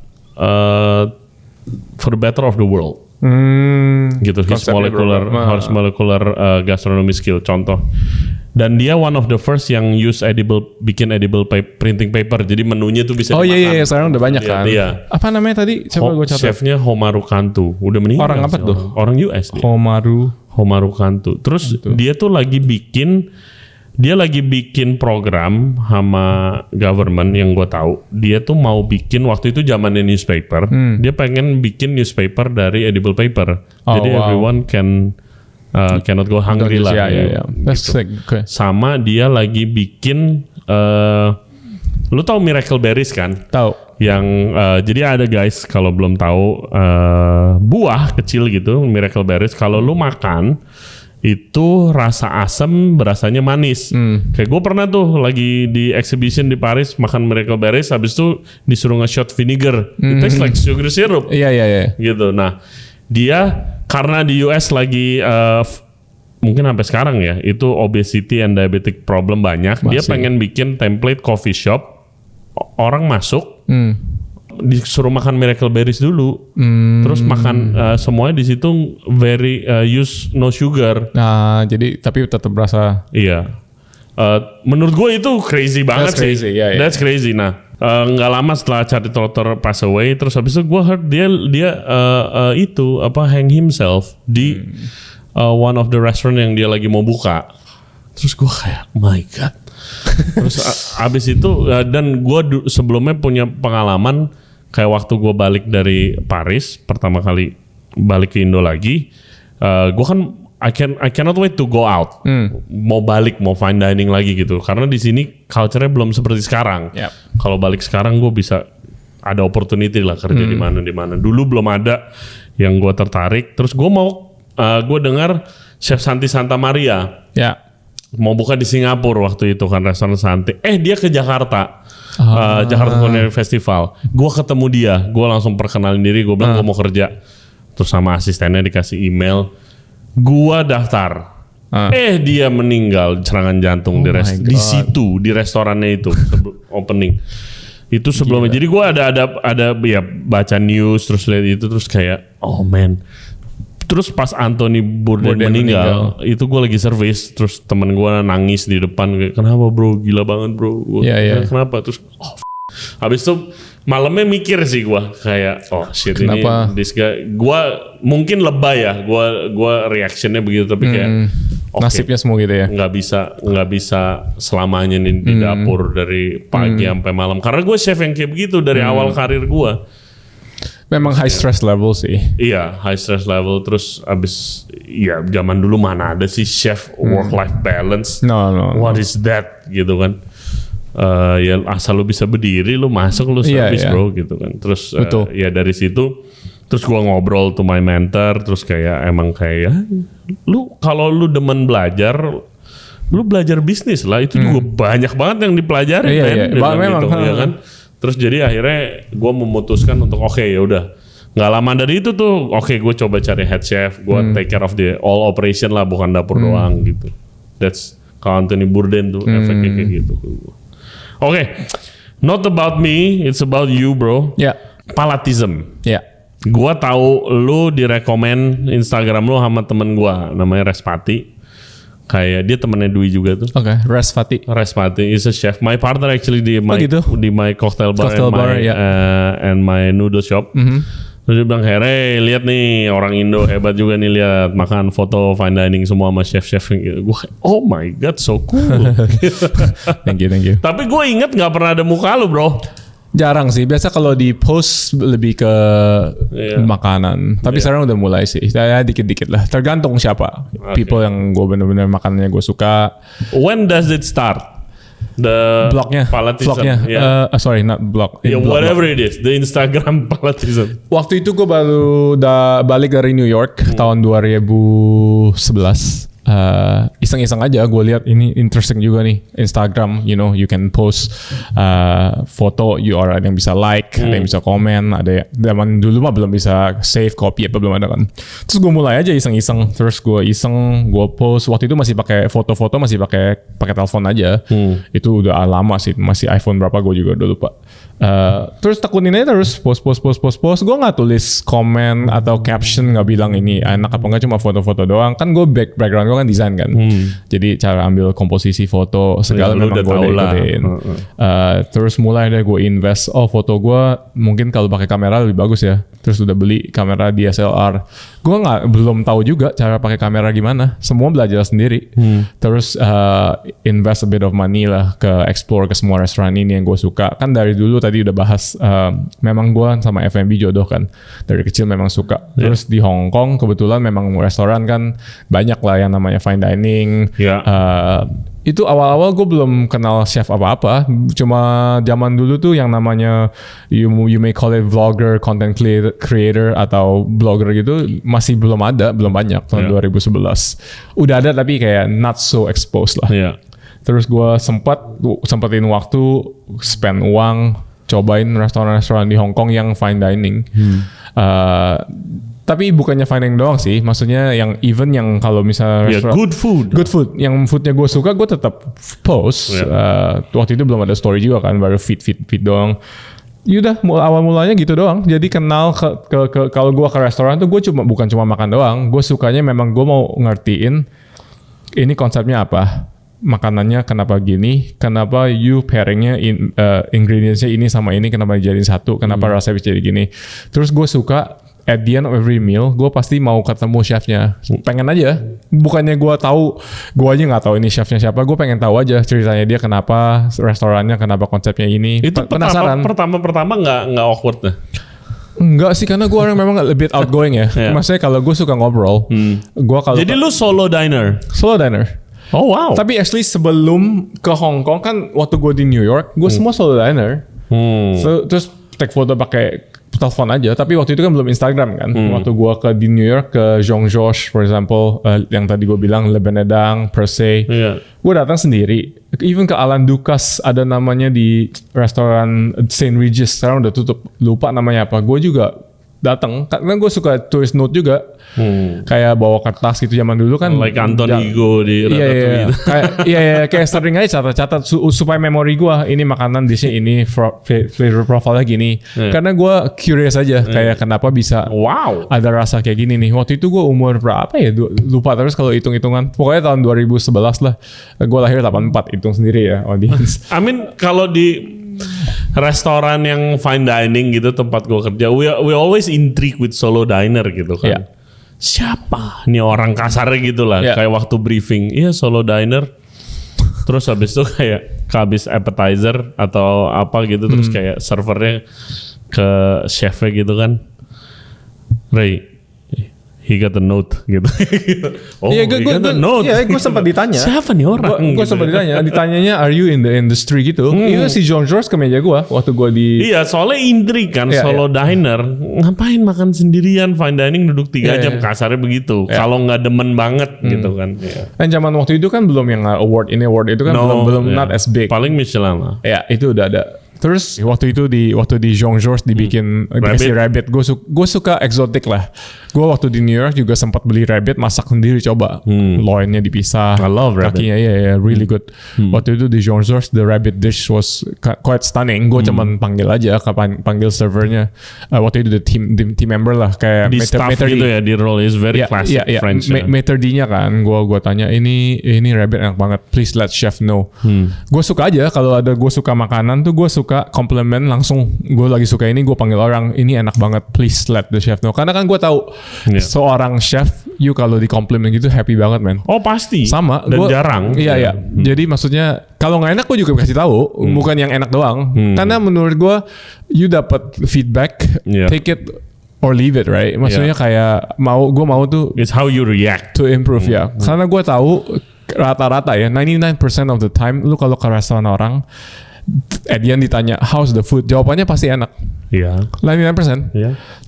for the better of the world. Gitu, his molecular gastronomy skill contoh. Dan dia one of the first yang bikin edible printing paper. Jadi menunya tuh bisa dimakan. Iya, sekarang udah banyak kan. Iya. Apa namanya tadi? Coba gue catat. Chefnya Homaru Kantu. Udah meninggal. Orang apa tuh? Orang US dia. Homaru Kantu. Terus dia tuh lagi bikin Dia lagi bikin program sama government yang gue tahu. Dia tuh mau bikin waktu itu zamannya newspaper. Dia pengen bikin newspaper dari edible paper. Jadi everyone cannot go hungry lah. Yeah. That's Gitu. like, okay. Sama dia lagi bikin, lu tahu Miracle Berries kan? Tahu. Yang jadi ada guys kalau belum tahu buah kecil gitu Miracle Berries. Kalau lu makan itu rasa asam berasanya manis. Kayak gue pernah tuh lagi di exhibition di Paris makan Miracle Berries, habis itu disuruh nge-shot vinegar. It tastes like sugar syrup. Iya. Gitu. Nah, dia karena di US lagi mungkin sampai sekarang ya, itu obesity and diabetic problem banyak. Dia Masih. pengen bikin template coffee shop, orang masuk disuruh makan Miracle Berries dulu, terus makan semuanya di situ very use no sugar. Nah, jadi tapi tetap berasa. Iya. Menurut gue itu crazy banget That's sih. crazy, yeah. That's crazy. Nah, nggak lama setelah Charlie Trotter pass away, terus habis itu gue heard dia itu hang himself di one of the restaurant yang dia lagi mau buka. Terus gue kayak, my god. Terus abis itu dan gue sebelumnya punya pengalaman kayak waktu gue balik dari Paris pertama kali balik ke Indo lagi, gue kan I cannot wait to go out. Mau balik, mau fine dining lagi gitu. Karena di sini culture-nya belum seperti sekarang. Yep. Kalau balik sekarang gue bisa ada opportunity lah kerja di mana. Dulu belum ada yang gue tertarik. Terus gue dengar Chef Santi Santa Maria Ya. mau buka di Singapura waktu itu kan restoran Santi. Dia ke Jakarta. Jakarta Culinary Festival. Gue ketemu dia, gue langsung perkenalin diri, gue bilang gue mau kerja. Terus sama asistennya dikasih email, gue daftar. Dia meninggal serangan jantung di situ, di restorannya itu opening. Itu sebelumnya. Jadi gue ada ya baca news terus lihat itu terus kayak oh man. Terus pas Anthony Bourdain meninggal, itu gue lagi service, terus temen gue nangis di depan, kayak kenapa bro, gila banget bro, kenapa? Terus habis itu malamnya mikir sih gue kayak oh shit kenapa? Ini this guy, gue mungkin lebay ya, gue reactionnya begitu tapi kayak nasibnya semua gitu ya. Nggak bisa selamanya nih di dapur dari pagi sampai malam, karena gue chef yang kayak begitu dari awal karir gue. Memang high stress level sih. Iya, high stress level. Terus abis, ya zaman dulu mana ada sih chef work-life balance. No. What is that? Gitu kan. Ya asal lu bisa berdiri, lu masuk, lu service bro gitu kan. Terus ya dari situ, terus gua ngobrol to my mentor. Terus kayak emang kayak, lu kalau lu demen belajar, lu belajar bisnis lah. Itu juga banyak banget yang dipelajari kan. Memang. Gitu, ya kan. Terus jadi akhirnya gue memutuskan untuk oke, ya udah nggak lama dari itu tuh gue coba cari head chef, gue take care of the all operation lah, bukan dapur doang gitu. That's kalau Anthony Bourdain tuh efeknya kayak gitu. Not about me, it's about you bro. Ya. Palatism. Ya. Gue tahu lu direkomend Instagram lu sama temen gue namanya Respati. Kayak dia temennya Dwi juga tuh. Respati is a chef. My partner actually di my cocktail bar, and my noodle shop. Terus dia bilang, "Hey, lihat nih orang Indo hebat juga nih, lihat makan foto fine dining semua sama chef-chef gitu." Gue, oh my god, so cool. Thank you. Tapi gue inget nggak pernah ada muka lu bro. Jarang sih. Biasa kalau di post lebih ke makanan. Tapi sekarang udah mulai sih. Ya dikit-dikit lah. Tergantung siapa. People yang gue bener-bener makanannya gue suka. When does it start? The blognya. Sorry, not blog. Whatever it is. The Instagram palatism. Waktu itu gue baru balik dari New York tahun 2011. Iseng-iseng aja gue lihat ini interesting juga nih Instagram, you can post foto, ada yang bisa like, ada yang bisa komen, ada zaman dulu mah belum bisa save copy apa belum ada kan. Terus gue mulai aja iseng-iseng, terus gue post. Waktu itu masih pakai foto-foto, masih pakai telepon aja. Itu udah lama sih, masih iPhone berapa gue juga udah lupa. Terus tekunin aja terus post. Gue nggak tulis komen atau caption, nggak bilang ini enak apa enggak, cuma foto-foto doang. Kan gue background gue kan desain kan. Jadi cara ambil komposisi foto segala memang gue ikutin. Terus mulai deh gue invest. Foto gue mungkin kalau pakai kamera lebih bagus ya. terus udah beli kamera DSLR. Gue belum tahu juga cara pakai kamera gimana. Semua belajar sendiri. Terus invest a bit of money lah ke explore ke semua restoran ini yang gue suka. Kan dari dulu tadi udah bahas, memang gue sama F&B jodoh kan. Dari kecil memang suka. Terus di Hong Kong kebetulan memang restoran kan banyak lah yang namanya fine dining. Itu awal-awal gue belum kenal chef apa-apa. Cuma zaman dulu tuh yang namanya you may call it vlogger, content creator atau blogger gitu masih belum banyak tahun 2011. Udah ada tapi kayak not so exposed lah. Terus gue sempetin waktu spend uang cobain restoran-restoran di Hong Kong yang fine dining. Tapi bukannya fine dining doang sih, maksudnya yang even yang kalau misalnya good food, yang foodnya gue suka gue tetap post. Waktu itu belum ada story juga kan, baru feed doang. Yaudah awal mulanya gitu doang. Jadi kenal kalau gue ke restoran tuh gue bukan cuma makan doang, gue sukanya memang gue mau ngertiin ini konsepnya apa, makanannya kenapa gini, kenapa you pairingnya ingredientsnya ini sama ini, kenapa dijadiin satu, kenapa rasanya bisa jadi gini. Terus gue suka at the end of every meal, gue pasti mau ketemu chefnya. Pengen aja. Bukannya gue tahu, gue aja nggak tahu ini chefnya siapa. Gue pengen tahu aja ceritanya dia kenapa, restorannya kenapa, konsepnya ini. Itu penasaran. Pertama nggak awkward deh. Enggak sih, karena gue orang memang a bit outgoing ya. Maksudnya kalau gue suka ngobrol. Jadi lu solo diner? Solo diner. Oh wow. Tapi actually sebelum ke Hong Kong kan waktu gue di New York, gue semua solo diner. Terus take foto pakai telepon aja, tapi waktu itu kan belum Instagram kan. Waktu gue di New York ke Jean Georges for example, yang tadi gue bilang Le Benedang, Per Se, gue datang sendiri. Even ke Alan Dukas ada namanya di restoran St. Regis, sekarang udah tutup, lupa namanya apa. Gue juga datang karena gue suka tulis note juga, kayak bawa kertas gitu zaman dulu kan, like Anton Ego di Ratatouille. Kayak sering aja catat supaya memori gue ini makanan di sini, ini flavor profile gini, karena gue curious aja kayak kenapa bisa ada rasa kayak gini nih. Waktu itu gue umur berapa ya, lupa terus kalau hitung-hitungan, pokoknya tahun 2011 lah. Gue lahir 84, hitung sendiri ya audience. I mean kalau di restoran yang fine dining gitu tempat gue kerja, we always intrigue with solo diner gitu kan. Siapa nih orang, kasarnya gitu lah. Kayak waktu briefing, solo diner. Terus habis itu kayak habis appetizer atau apa gitu, terus kayak servernya ke chefnya gitu kan, Ray, he got a note gitu. Gue sempat ditanya. Siapa nih orang? Gue sempat ditanyanya, are you in the industry gitu? Itu si Jean Georges ke meja gue waktu gue di. Iya, soalnya intrik kan, solo diner. Ngapain makan sendirian, fine dining duduk 3 jam, kasarnya begitu. Kalau nggak demen banget gitu kan. Dan zaman waktu itu kan belum yang award itu kan belum not as big. Paling Michelin lah. Ya, itu udah ada. Terus waktu itu di Jean Georges dibikin dikasih rabbit. Gue suka eksotik lah. Gue waktu di New York juga sempat beli rabbit, masak sendiri coba. Loinnya dipisah. I love rabbit. Kakinya really good. Waktu itu di Jean Georges the rabbit dish was quite stunning. Gue cuman panggil aja, panggil servernya. Waktu itu the team member lah, kayak di staff gitu ya, di role is very classic French. Maitre D-nya kan, gue tanya ini rabbit enak banget. Please let chef know. Gue suka aja kalau ada gue suka makanan tuh, gue suka compliment langsung. Gue lagi suka ini, gue panggil orang, ini enak banget, please let the chef know. Karena kan gue tahu seorang chef, you kalau di compliment gitu happy banget man. Oh pasti. Sama. Dan jarang. Iya. Jadi maksudnya kalau nggak enak gue juga kasih tahu, bukan yang enak doang. Karena menurut gue, you dapat feedback, take it or leave it, right? Maksudnya kayak gue mau tuh. It's how you react to improve ya. Karena gue tahu rata-rata ya, 99% of the time, lu kalau ke restoran orang, at the end ditanya how's the food, jawabannya pasti enak. 99%.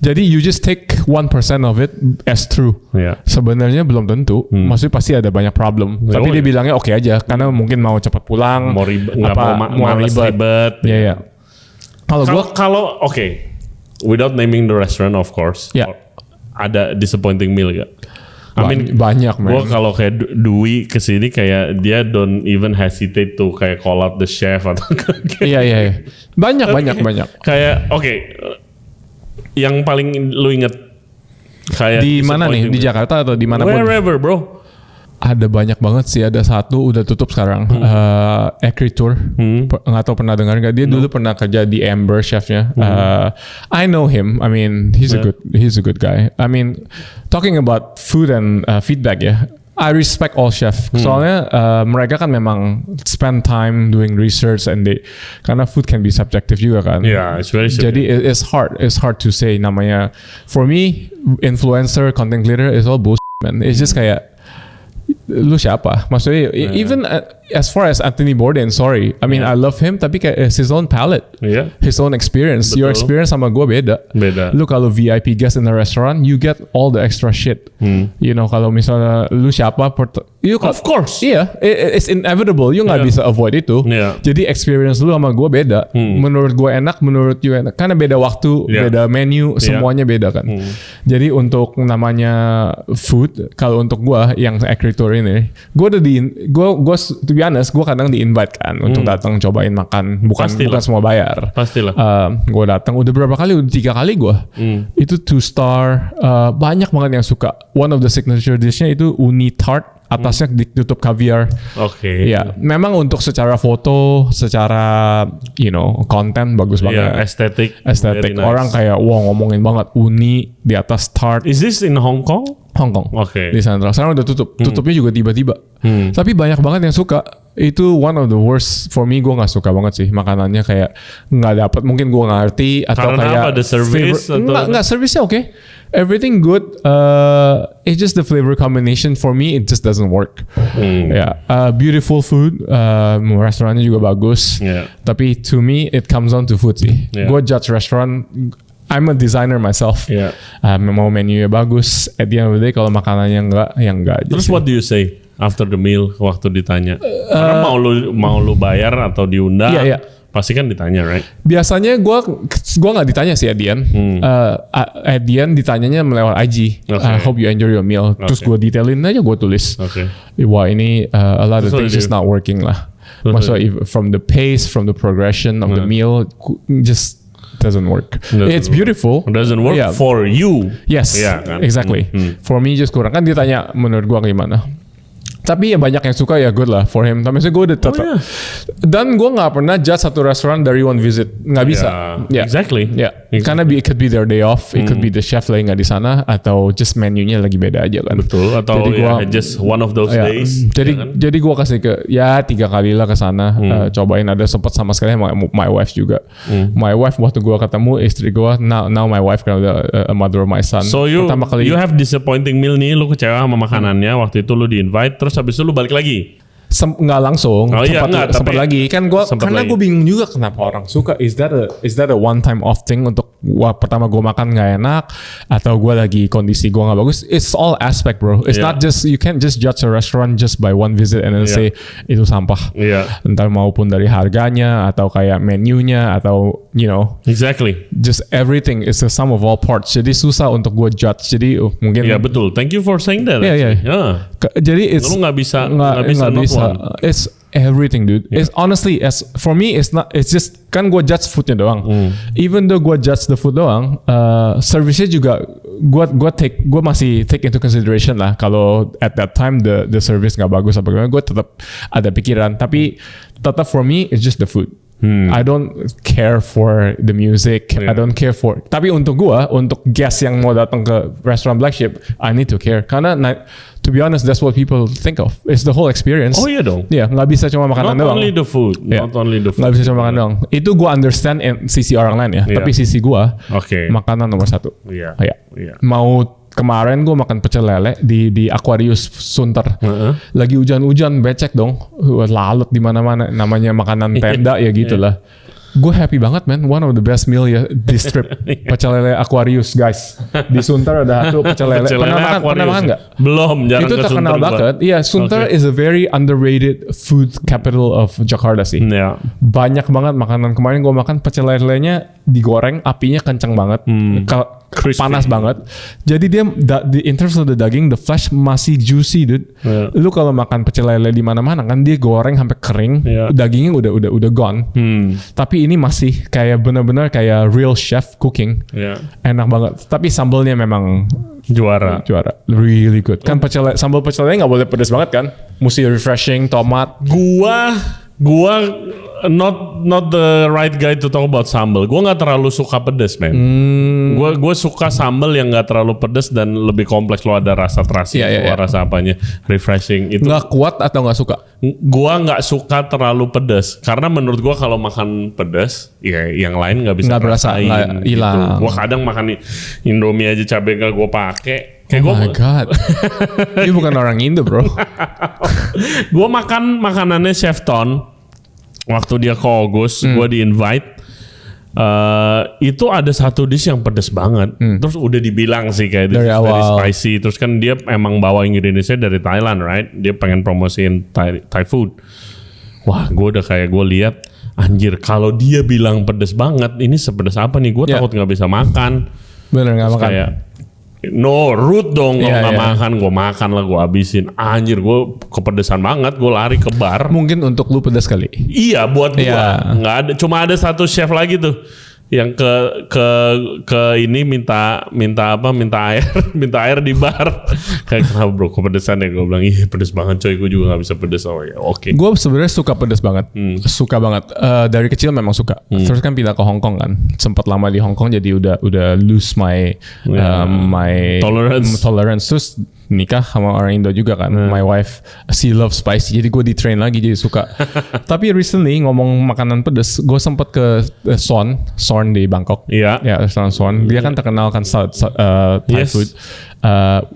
Jadi you just take 1% of it as true. Sebenarnya belum tentu. Maksudnya pasti ada banyak problem. Tapi dia bilangnya oke aja, karena mungkin mau cepat pulang, mau ribet. Kalau without naming the restaurant of course. Ada disappointing meal gak? Banyak man. Gue kalau kayak Dwi kesini kayak dia don't even hesitate to kayak call out the chef atau Iya. Banyak. Kayak yang paling lu inget kayak di mana nih, di Jakarta atau di mana pun? Wherever bro. Ada banyak banget sih. Ada satu udah tutup sekarang. Ekritur. Nggak tahu pernah dengar nggak? Dia dulu pernah kerja di Amber chefnya. I know him. I mean, he's a good guy. I mean, talking about food and feedback ya. I respect all chef. Soalnya mereka kan memang spend time doing research and karena food can be subjective juga kan. Yeah, it's very subjective. Jadi it's hard to say namanya. For me, influencer, content creator is all bullshit, man. It's just kayak lu siapa? Maksudnya even as far as Anthony Bourdain, sorry. I mean I love him tapi kayak it's his own palate. Yeah. His own experience. Betul. Your experience sama gue beda. Lu kalau VIP guest in a restaurant, you get all the extra shit. You know, kalau misalnya lu siapa, Of course. Iya, it's inevitable. You nggak bisa avoid itu. Yeah. Jadi experience lu sama gue beda. Menurut gue enak, menurut you enak. Karena beda waktu, beda menu, semuanya beda kan. Jadi untuk namanya food, kalau untuk gue yang ekritur ini, gue udah to be honest, gue kadang di-invite kan untuk datang cobain makan. Bukan semua bayar. Pastilah. Gue datang udah berapa kali? Udah 3 kali gue. Itu 2 star. Banyak banget yang suka. One of the signature dishnya itu uni tart. Atasnya ditutup caviar. Oke. Ya, memang untuk secara foto, secara konten bagus banget. Estetik. Estetik. Very nice. Orang kayak ngomongin banget uni di atas tart. Is this in Hong Kong? Hong Kong. Oke. Di Central. Sekarang udah tutup. Tutupnya juga tiba-tiba. Tapi banyak banget yang suka. Itu one of the worst for me. Gue nggak suka banget sih makanannya, kayak nggak dapat. Mungkin gue nggak ngerti atau Karena kayak apa? The service atau nggak service-nya oke. Everything good. It's just the flavor combination for me. It just doesn't work. Yeah. Beautiful food. Restorannya juga bagus. Yeah. Tapi to me it comes down to food sih. Yeah. Gue judge restaurant. I'm a designer myself. Yeah. Mau menunya bagus. At the end of the day kalau makanannya enggak, ya enggak aja. Terus sih. what do you say after the meal waktu ditanya? Karena mau lu bayar atau diundang? Iya. Pasti kan ditanya, right? Biasanya gua nggak ditanya sih at the end. At the end ditanyanya melewat IG. Okay. I hope you enjoy your meal. Terus gua detailin aja, gua tulis. Oke. Wah ini a lot of Terus things what just do you not working lah. Maksudnya from the pace, from the progression of the meal, just doesn't work. It's beautiful. It doesn't work Yeah. for you. Yes, Iya kan? exactly. For me just kurang. Kan ditanya menurut gua gimana. Tapi ya banyak yang suka ya good lah for him. Tapi gue udah tetap. yeah. Dan gue nggak pernah judge satu restoran dari one visit. Nggak bisa. Yeah, exactly. Ya. Karena it could be their day off. It could be the chef lagi nggak di sana. Atau just menunya lagi beda aja kan. Betul. Atau Jadi gua- just one of those Ya, days. Jadi gue kasih ke 3 kali lah ke sana. Cobain, ada sempat sama sekali my wife juga. My wife waktu gue ketemu istri gue. Now my wife kan udah a mother of my son. So Pertama kali you have disappointing meal nih, lu kecewa sama makanannya, waktu itu lu di-invite, terus habis itu lu balik lagi. Nggak langsung, Oh iya, sempat tapi lagi kan karena lagi. gue bingung juga kenapa orang suka. Is that a one time off thing untuk pertama gue makan nggak enak atau gue lagi kondisi gue nggak bagus? It's all aspect, bro. It's Yeah. not just, you can't just judge a restaurant just by one visit and then say itu sampah. Iya. Entar maupun dari harganya atau kayak menunya atau Exactly. just everything is the sum of all parts. Jadi susah untuk gue judge. Jadi mungkin Iya betul. Thank you for saying that. Iya, iya. actually. Yeah. Jadi it's Lu nggak bisa nggak not bisa. one. It's everything, dude. It's honestly, for me, it's not. It's just kan gue judge foodnya doang. Even though gue judge the food doang, service-nya juga gue masih take into consideration lah. Kalau at that time the service nggak bagus apa gimana, gue tetap ada pikiran. Tapi tetap for me, it's just the food. I don't care for the music. I don't care for. Tapi untuk guest yang mau datang ke restoran Black Sheep, I need to care. Karena to be honest, that's what people think of. It's the whole experience. Oh iya dong. Iya, nggak bisa cuma makanan Not doang. only the food. Iya. Not only the food. Nggak bisa cuma makan doang. Itu gue understand sisi orang lain ya. Iya. Tapi sisi gue, Oke. makanan nomor 1. Iya. Iya. Iya. Mau kemarin gue makan pecel lele di Aquarius Sunter. Lagi hujan-hujan, becek dong. Lalut di mana-mana. Namanya makanan tenda ya gitulah. Gue happy banget, man. One of the best meal ya di strip. Pecel lele Aquarius, guys. Di Sunter ada satu pecel lele. Pecel lele Pernah Aquarius. makan nggak? Belum, jarang Itu ke terkenal Sunter gua. banget. Iya, Sunter Okay. is a very underrated food capital of Jakarta sih. Iya. Banyak banget makanan. Kemarin gue makan pecel lelenya digoreng, apinya kenceng banget. Crispy. panas banget. Jadi dia in terms of the daging, the flesh masih juicy, dude. Yeah. Lu kalau makan pecel lele di mana-mana kan dia goreng sampai kering, Yeah. dagingnya udah gone. Tapi ini masih kayak benar-benar kayak real chef cooking. Ya. Enak banget. Tapi sambalnya memang Juara. really good. Kan sambal pecel lele nggak boleh pedas banget kan? Mesti refreshing, tomat. Gua not the right guy to talk about sambal. Gua nggak terlalu suka pedas, man. Gua suka sambal yang nggak terlalu pedas dan lebih kompleks. Lo ada rasa terasi, Iya. rasa apanya, refreshing. Itu Nggak kuat atau nggak suka? gua nggak suka terlalu pedas karena menurut gua kalau makan pedas, ya yang lain nggak bisa Nggak berasa, ngerasain nggak hilang. Gitu. Gua kadang makan Indomie aja cabai nggak gua pakai. Kayak Oh my god. Ini bukan orang Indo, bro. Gue makan makanannya Chef Ton waktu dia ke August, gue di invite. Itu ada satu dish yang pedes banget. Terus udah dibilang sih kayak this Dari is very awal. spicy. Terus kan dia emang bawa ingredientsnya dari Thailand, right? Dia pengen promosiin Thai food. Wah, gue udah kayak gue lihat, anjir kalau dia bilang pedes banget, ini sepedes apa nih? Gue Yeah. takut nggak bisa makan. Bener nggak Terus makan. kayak no root dong kalau Iya, nggak iya. makan, gue makan lah, gue habisin. Anjir, gue kepedesan banget, gue lari ke bar. Mungkin untuk lu pedas kali. Iya, buat gue Iya. nggak ada, cuma ada satu chef lagi tuh yang ke ini minta air minta air di bar. Kayak kenapa bro kepedesan ya? Gue bilang iya pedes banget coy, gue juga nggak bisa pedes. Oh ya oke. Gue sebenarnya suka pedas banget, suka banget. Dari kecil memang suka. Terus kan pindah ke Hong Kong kan, sempat lama di Hong Kong jadi udah lose my my Tolerance. Terus nikah sama orang Indo juga kan. My wife she loves spicy, jadi gue di train lagi jadi suka. Tapi recently ngomong makanan pedas, gue sempat ke Son di Bangkok. Iya. Ya, restoran Swan. Dia kan terkenal kan Thai Yes. food.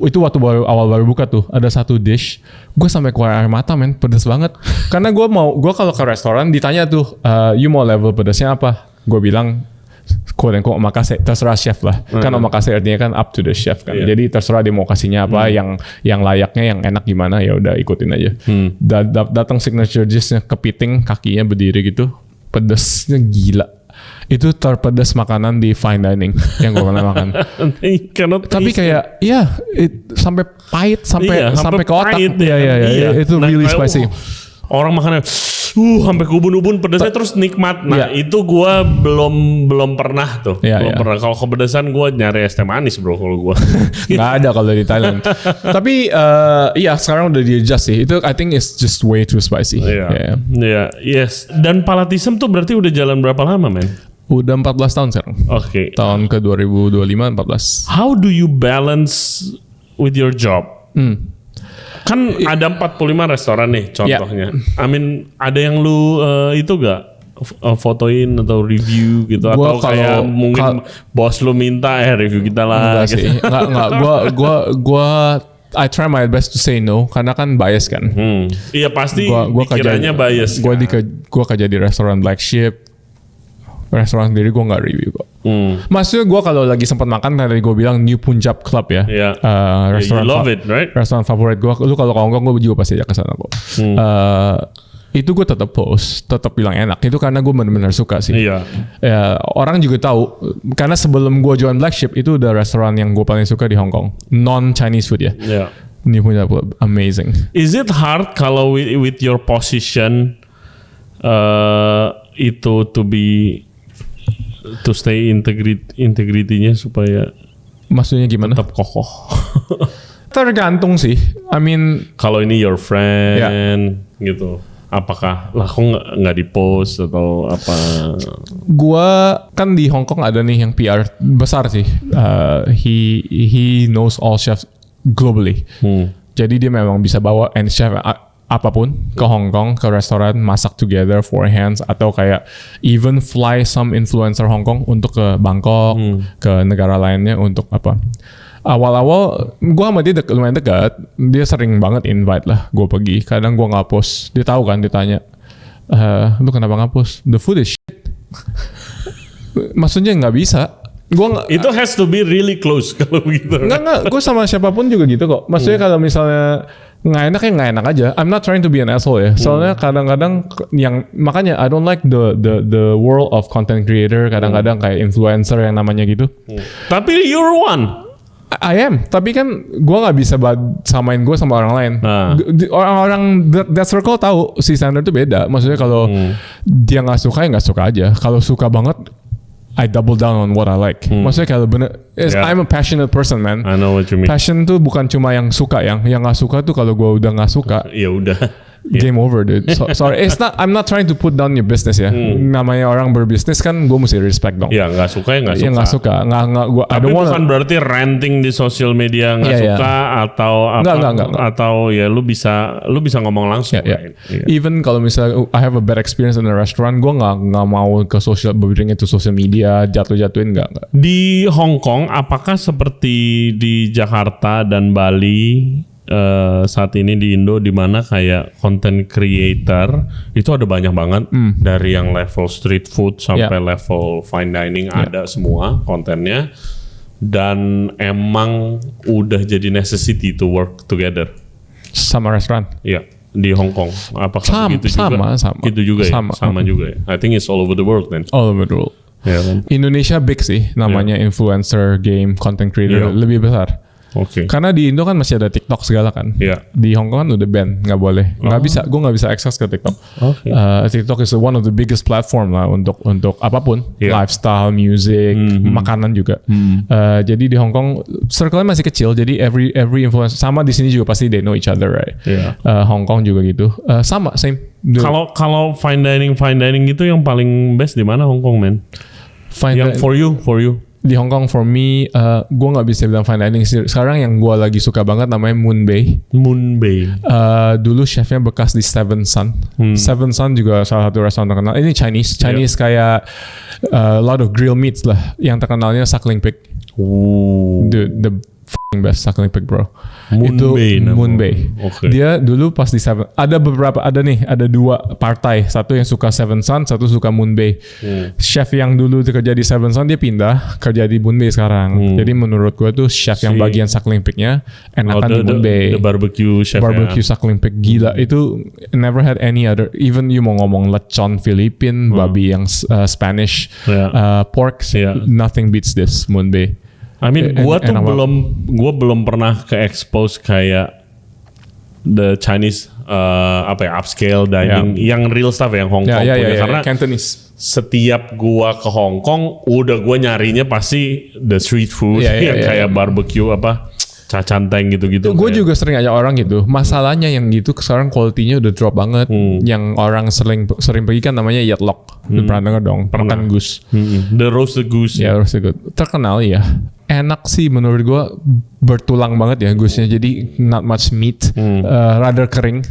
Itu waktu awal baru buka tuh ada satu dish, gue sampai keluar air mata men, pedes banget. Karena gue kalau ke restoran ditanya tuh, you mau level pedasnya apa? Gue bilang quote unquote omakase, terserah chef lah. Kan omakase artinya kan up to the chef kan. Iya. Jadi terserah dia mau kasihnya apa, yang layaknya, yang enak gimana ya udah ikutin aja. Datang signature dishnya kepiting, kakinya berdiri gitu, pedesnya gila. Itu terpedas makanan di fine dining yang gue pernah makan. Tapi kayak sampai pahit sampai ke otak. pahit, Iya. Itu Nah, really kayak, spicy. Orang makannya sampai ke ubun-ubun pedasnya terus nikmat. Nah, Iya. itu gua belum pernah tuh. Iya, belum iya. pernah. Kalau kepedasan gua nyari es teh manis, bro, kalau gua. Nggak ada kalau di Thailand. Tapi sekarang udah di adjust sih. Itu I think it's just way too spicy. Iya. Yeah. Iya, yes. Dan Palatism tuh berarti udah jalan berapa lama, men? Udah 14 tahun sekarang. Oke. Tahun ke 2025 14. How do you balance with your job? Kan ada 45 restoran nih contohnya. I mean, ada yang lu itu gak fotoin atau review gitu? Gua atau kayak kalau- mungkin bos lu minta review kita lah. Enggak gitu. sih. Enggak. Gua I try my best to say no karena kan bias kan. Iya pasti Gua pikirannya bias. Gua kan? gua kerja di restoran Black Sheep. Restoran sendiri gue nggak review kok. Maksudnya gue kalau lagi sempat makan tadi gue bilang New Punjab Club ya. Iya. Restoran You love it, right? Restoran favorit gue. Lu kalau ke Hong Kong gue juga pasti ajak ke sana kok. Itu gue tetap post, tetap bilang enak. Itu karena gue benar-benar suka sih. Iya. Ya, orang juga tahu karena sebelum gue join Black Sheep itu udah restoran yang gue paling suka di Hong Kong. Non Chinese food ya. Iya. New Punjab Club amazing. Is it hard kalau with your position itu to stay integrity-nya supaya Maksudnya gimana? tetap kokoh? Tergantung sih. I mean Kalau ini your friend gitu, apakah lah kok nggak di post atau apa? gua kan di Hong Kong ada nih yang PR besar sih. He knows all chefs globally. Jadi dia memang bisa bawa any chef apapun ke Hong Kong, ke restoran, masak together for hands, atau kayak even fly some influencer Hong Kong untuk ke Bangkok, ke negara lainnya untuk apa. Awal-awal gue sama dia lumayan dekat, dia sering banget invite lah gue pergi. Kadang gue nggak post, dia tahu kan, ditanya, lu kenapa nggak post? The food is shit. Maksudnya nggak bisa. Itu has to be really close kalau begitu. Enggak, gue sama siapapun juga gitu kok. Maksudnya kalau misalnya nggak enak aja. I'm not trying to be an asshole ya. Soalnya kadang-kadang yang makanya I don't like the world of content creator. Kadang-kadang kayak influencer yang namanya gitu. Tapi you're one. I am, tapi kan gue nggak bisa samain gue sama orang lain. Orang-orang that circle tahu si Sander tuh beda. Maksudnya kalau dia nggak suka ya nggak suka aja. Kalau suka banget, I double down on what I like. Maksudnya kalau bener, I'm a passionate person, man. I know what you mean. Passion tuh bukan cuma yang suka, yang nggak suka tuh kalau gue udah nggak suka, Ya udah. game over, dude. Sorry, I'm not trying to put down your business ya. Namanya orang berbisnis kan, gue mesti respect dong. Ya nggak suka ya nggak suka. Ya nggak suka, nggak gue. Tapi bukan berarti ranting di sosial media nggak suka atau apa? Nggak. Atau ya lu bisa ngomong langsung. Yeah. Even kalau misalnya I have a bad experience in a restaurant, gue nggak mau ke bring it to social media, jatuhin nggak. Di Hong Kong, apakah seperti di Jakarta dan Bali saat ini di Indo, di mana kayak content creator itu ada banyak banget, dari yang level street food sampai level fine dining ada semua kontennya, dan emang udah jadi necessity to work together Sama restoran. ya di Hong Kong. Apakah begitu juga? Sama. Gitu juga ya. Sama juga ya. I think it's all over the world then. All over the world. Ya kan? Indonesia big sih, namanya influencer, game, content creator lebih besar. Oke. Karena di Indo kan masih ada TikTok segala kan. Iya. Di Hong Kong kan udah ban, nggak boleh. Gue nggak bisa akses ke TikTok. Oke. TikTok is one of the biggest platform lah untuk apapun, Iya. lifestyle, music, makanan juga. Jadi di Hong Kong circle-nya masih kecil. Jadi every influencer, sama di sini juga pasti they know each other, right? Iya. Hong Kong juga gitu. Sama same. Kalau fine dining itu yang paling best di mana Hong Kong, man? Yang for you. Di Hong Kong for me, gue nggak bisa bilang fine dining sih. Sekarang yang gue lagi suka banget namanya Moon Bay. Moon Bay. Dulu chefnya bekas di Seven Sun. Seven Sun juga salah satu restoran terkenal. Ini Chinese kayak a lot of grilled meats lah. Yang terkenalnya Suckling Pig. The f***ing best Suckling Pig, bro. Moon Bay. Okay. Dia dulu pas di Seven, ada dua partai. Satu yang suka Seven Sun, satu suka Moon Bay. Chef yang dulu kerja di Seven Sun dia pindah kerja di Moon Bay sekarang. Jadi menurut gue tuh chef yang bagian Suckling Pignya enakan di Moon Bay. The barbecue chef. Barbecue Suckling Pig gila itu, never had any other. Even you mau ngomong lechon Filipin, babi yang Spanish, pork, nothing beats this Moon Bay. I mean, gue belum pernah ke expose kayak the Chinese upscale dining, yang real stuff yang Hong Kong punya. Karena Cantonese. Setiap gua ke Hong Kong, udah gua nyarinya pasti the street food yang kayak barbecue cacanteng gitu-gitu. Gue juga sering ajak orang gitu. Masalahnya yang gitu sekarang quality-nya udah drop banget. Yang orang sering pergi kan namanya Yatlock. Pernah denger dong? Makan goose. The roasted goose. Ya, roasted goose. Terkenal ya. Enak sih menurut gue, bertulang banget ya goose-nya. Jadi not much meat, rather kering.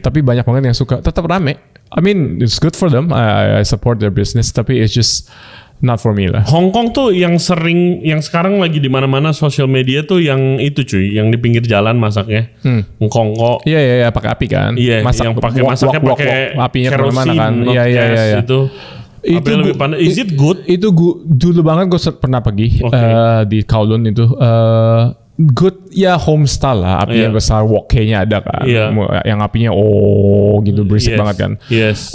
Tapi banyak banget yang suka. Tetap rame. I mean, it's good for them. I support their business. Tapi it's just not for me lah. Hong Kong tuh yang sekarang lagi di mana-mana sosial media tuh yang itu cuy, yang di pinggir jalan masaknya. Kongko. Iya, pakai api kan. Iya, yang pakai masaknya pakai apinya kerosin, kemana kan. Iya. Itu lebih panas. Is it good? Itu dulu banget gue pernah pergi di Kowloon itu. Good ya, homestyle lah, api yang besar, wok-nya ada kan, yang apinya gitu berisik banget kan. Yes.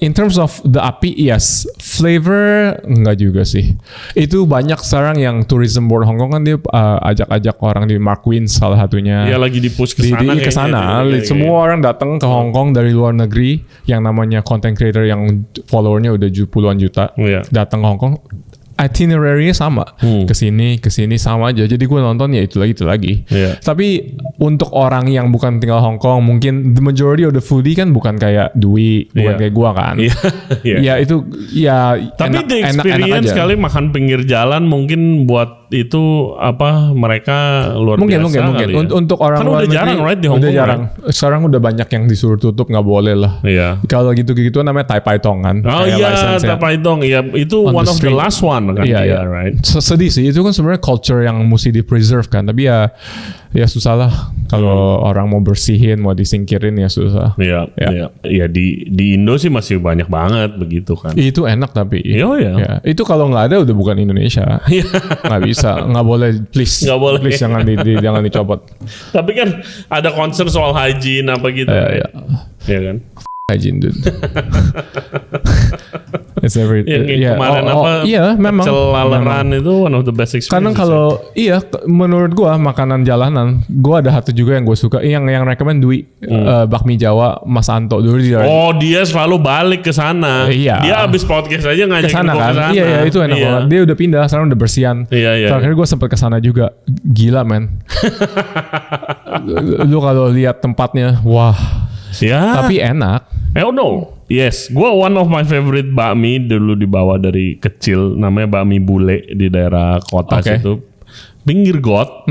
In terms of the api, yes. Flavor enggak juga sih. Itu banyak sekarang yang tourism board Hong Kong kan dia ajak-ajak orang di Mark Wynn salah satunya. Iya, lagi di push ke sana. Semua orang datang ke Hong Kong dari luar negeri yang namanya content creator yang followernya udah puluhan juta. Datang ke Hong Kong. Itinerary-nya sama, kesini sama aja. Jadi gue nonton ya itu lagi. Tapi untuk orang yang bukan tinggal Hong Kong, mungkin the majority of the foodie kan bukan kayak Dwi, bukan kayak gue kan. Ya itu ya. Tapi the experience sekali makan pinggir jalan mungkin buat itu mereka luar mungkin. Ya. Untuk orang kan luar udah negeri, jarang, right, di Hong Kong. Jarang. Right? Sekarang udah banyak yang disuruh tutup, nggak boleh lah. Kalau gitu namanya Tai Pai Tong kan. Oh iya, Tai Pai Tong. Iya, itu one of the last one kan. Iya. Right. Sedih sih, itu kan sebenarnya culture yang mesti di preserve kan. Tapi ya Ya susah lah. Kalau orang mau bersihin, mau disingkirin ya susah. Iya, iya. Ya di Indo sih masih banyak banget begitu kan. Itu enak tapi. Iya, iya. Ya, itu kalau nggak ada udah bukan Indonesia. Nggak bisa, nggak boleh, please. Nggak boleh. Please jangan dicopot. Tapi kan ada concern soal hygiene apa gitu. Iya. Iya kan? Hygiene dude. It's everything. Yang kemarin apa? Iya, memang. Pecel laleran itu one of the best experiences. Karena kalau menurut gua makanan jalanan, gua ada satu juga yang gua suka, yang recommend Dwi, bakmi Jawa Mas Anto dulu dia. Oh, dia selalu balik ke sana. Iya. Dia abis podcast aja ngajakin Kesana gua kan? kesana. Iya, itu enak banget. Dia udah pindah, sekarang udah bersihan. Iya. Terakhir gue sempet kesana juga, gila men. Lu kalau lihat tempatnya, wah. Ya. Tapi enak. Oh no. Yes, gue one of my favorite bakmi dulu dibawa dari kecil, namanya bakmi bule di daerah kota situ, pinggir got.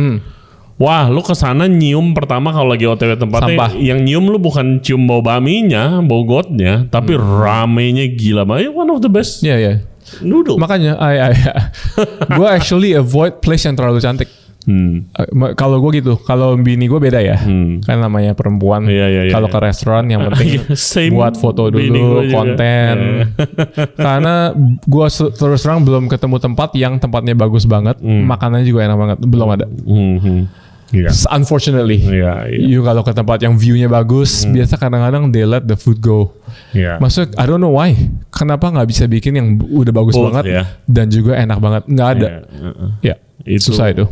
Wah, lu kesana nyium pertama kalau lagi OTW tempatnya, Sampah. yang nyium lu bukan cium bau bakminya, bau gotnya, tapi ramenya gila banget. One of the best Iya. noodle. Makanya, gue actually avoid place yang terlalu cantik. Kalau gue gitu, kalau bini gue beda ya, kan namanya perempuan. Iya, Kalau ke restoran yang penting Same buat foto bini dulu, gue juga. konten. Karena gue terus terang belum ketemu tempat yang tempatnya bagus banget, makanannya juga enak banget, belum ada. Iya. Unfortunately, Iya. you kalau ke tempat yang view-nya bagus, biasa kadang-kadang they let the food go. Iya. Maksudnya, I don't know why. Kenapa nggak bisa bikin yang udah bagus Both, banget ya. dan juga enak banget? Nggak ada. Ya, Itu- susah itu.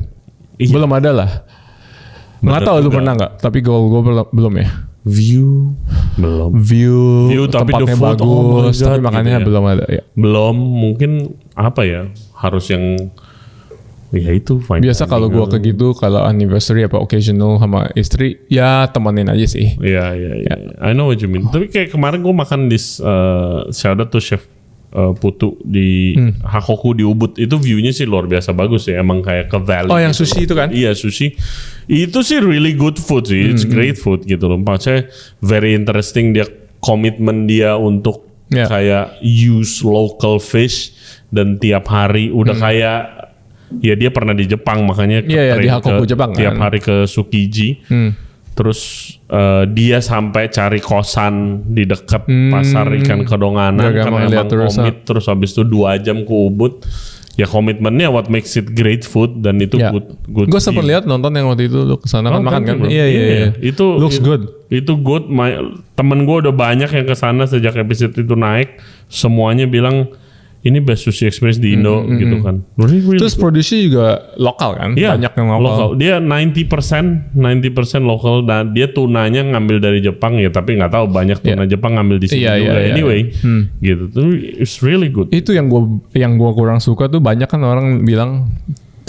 Iya. Belum ada lah. Nggak Bener tahu lu juga. pernah nggak? Tapi gue belum ya. View belum. View tapi tempatnya the food, bagus, oh my tapi God, makannya gitu ya. belum ada. Ya. Belum, mungkin apa ya? Harus yang ya itu fine. Biasa kalau gue ke gitu, kalau anniversary apa occasional sama istri, ya temenin aja sih. Iya. I know what you mean. Tapi kayak kemarin gue makan di shout out to Chef Putu di Hakoku di Ubud. Itu view-nya sih luar biasa bagus ya. Emang kayak ke valley. Oh, yang gitu sushi loh. itu kan? Iya, sushi. Itu sih really good food sih. It's great food gitu loh. Maksudnya very interesting, dia komitmen dia untuk Yeah. kayak use local fish dan tiap hari udah kayak ya dia pernah di Jepang makanya Iya, di train Hakoku, Jepang, tiap kan? hari ke Tsukiji. Terus dia sampai cari kosan di dekat pasar ikan kedonganan Biar karena gampang emang lihat terus, komit. Terus habis itu 2 jam ke Ubud. Ya komitmennya what makes it great food dan itu Ya. good. Gue sempat lihat nonton yang waktu itu lu kesana kan makan kan? bro. Iya. Itu Looks good. Itu good. Temen gue udah banyak yang kesana sejak episode itu naik. Semuanya bilang ini best sushi experience di Indo gitu kan. Really Terus good. produksi juga lokal kan? Iya, Banyak yang lokal. Dia 90% lokal dan dia tunanya ngambil dari Jepang ya, tapi nggak tahu banyak tuna Jepang ngambil di sini Iya, juga. iya, Anyway, gitu. It's really good. Itu yang gue kurang suka tuh, banyak kan orang bilang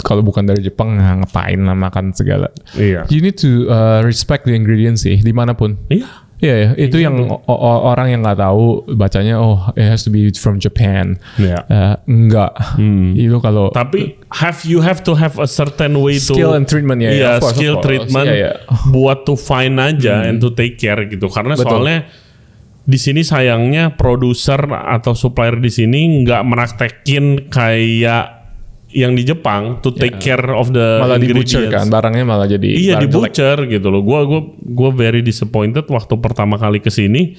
kalau bukan dari Jepang ngapain lah makan segala. Iya. You need to respect the ingredients sih dimanapun. Iya. Iya, itu yang orang yang nggak tahu bacanya, oh it has to be from Japan. Iya. Enggak. Itu kalau Tapi you have to have a certain way to skill and treatment ya. Iya, of course, skill of course. treatment Iya. buat to find aja and to take care gitu. Karena Betul. soalnya di sini sayangnya produser atau supplier di sini nggak meraktekin kayak yang di Jepang to take care of the Malah di ingredients. butcher kan, barangnya malah jadi Iya, di barang jelek. butcher gitu loh. Gua very disappointed waktu pertama kali ke sini.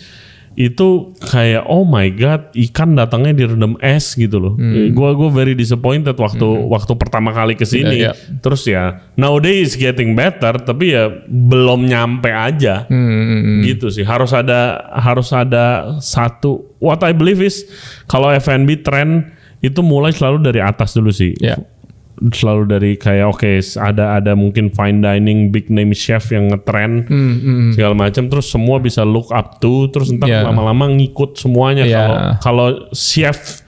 Itu kayak oh my god, ikan datangnya direndam es gitu loh. Gua very disappointed waktu pertama kali ke sini. Iya. Terus ya nowadays getting better, tapi ya belum nyampe aja. Gitu sih. Harus ada satu, what I believe is kalau F&B trend itu mulai selalu dari atas dulu sih. Ya. Selalu dari kayak ada mungkin fine dining big name chef yang ngetrend segala macam, terus semua bisa look up to, terus entar Yeah. lama-lama ngikut semuanya. Yeah. Kalau chef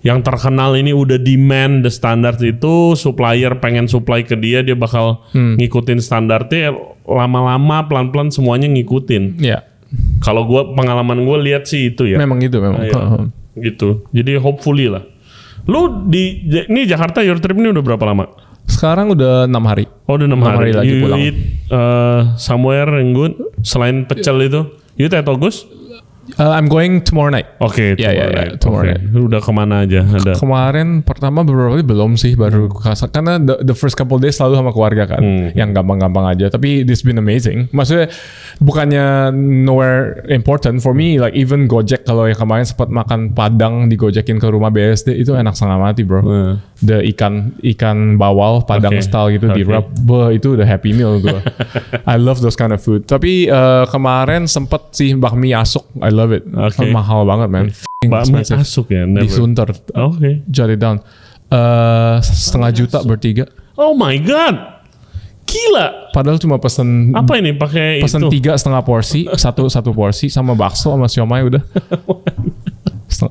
yang terkenal ini udah demand the standard itu, supplier pengen supply ke dia bakal ngikutin standarnya, lama-lama pelan-pelan semuanya ngikutin. Ya. Kalau pengalaman gue lihat sih itu ya. Memang gitu memang. Iya, gitu. Jadi hopefully lah. Lu ini Jakarta your trip ini udah berapa lama? Sekarang udah 6 hari. Oh, udah 6 hari. lagi pulang. You eat somewhere yang good selain pecel itu? You eat at August? I'm going tomorrow night. Oke, Iya, tomorrow Oke. night. Udah kemana aja? Ada. Kemarin pertama beberapa kali belum sih, baru karena the first couple days selalu sama keluarga kan, yang gampang-gampang aja. Tapi this been amazing. Maksudnya bukannya nowhere important for me, like even Gojek, kalau yang kemarin sempat makan Padang digojekin ke rumah BSD itu enak setengah mati bro. The ikan bawal Padang Oke. style gitu Oke. di-wrap, itu udah happy meal gue. I love those kind of food. Tapi kemarin sempet sih bakmi asuk, I love it. Oke. Mahal banget man. F***ing Bakmi expensive. asuk ya, Di never. Sunter. Oke. Jot it down. Setengah juta bertiga. Oh my god. Gila. Padahal cuma pesen Apa ini pakai pesen itu? 3,5 porsi, satu porsi sama bakso sama siomay udah.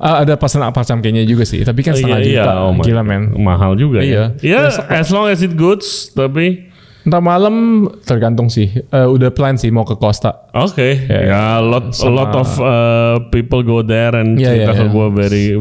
Ada pesan macam kayaknya juga sih, tapi kan setengah juta. oh my Gila God. men. Mahal juga Iya. ya. Ya, as long as it goods, tapi Ntar malam tergantung sih. Udah plan sih mau ke Costa. oke. Ya, a lot of people go there and Iya, cerita iya, ke iya. gue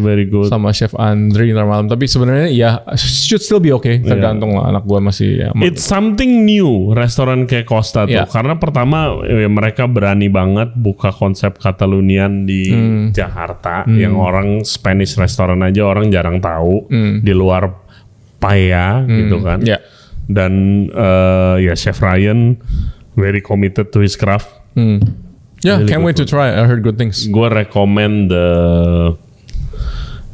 very good. Sama Chef Andri ntar malam. Tapi sebenarnya ya should still be okay. Tergantung lah, anak gue masih. It's something new restoran kayak Costa tuh, Iya. karena pertama mereka berani banget buka konsep Katalunian di Jakarta, yang orang Spanish restoran aja orang jarang tahu di luar Paella gitu kan. Ya. Dan ya Chef Ryan very committed to his craft. Yeah, Really can't wait to try. I heard good things. Gue recommend the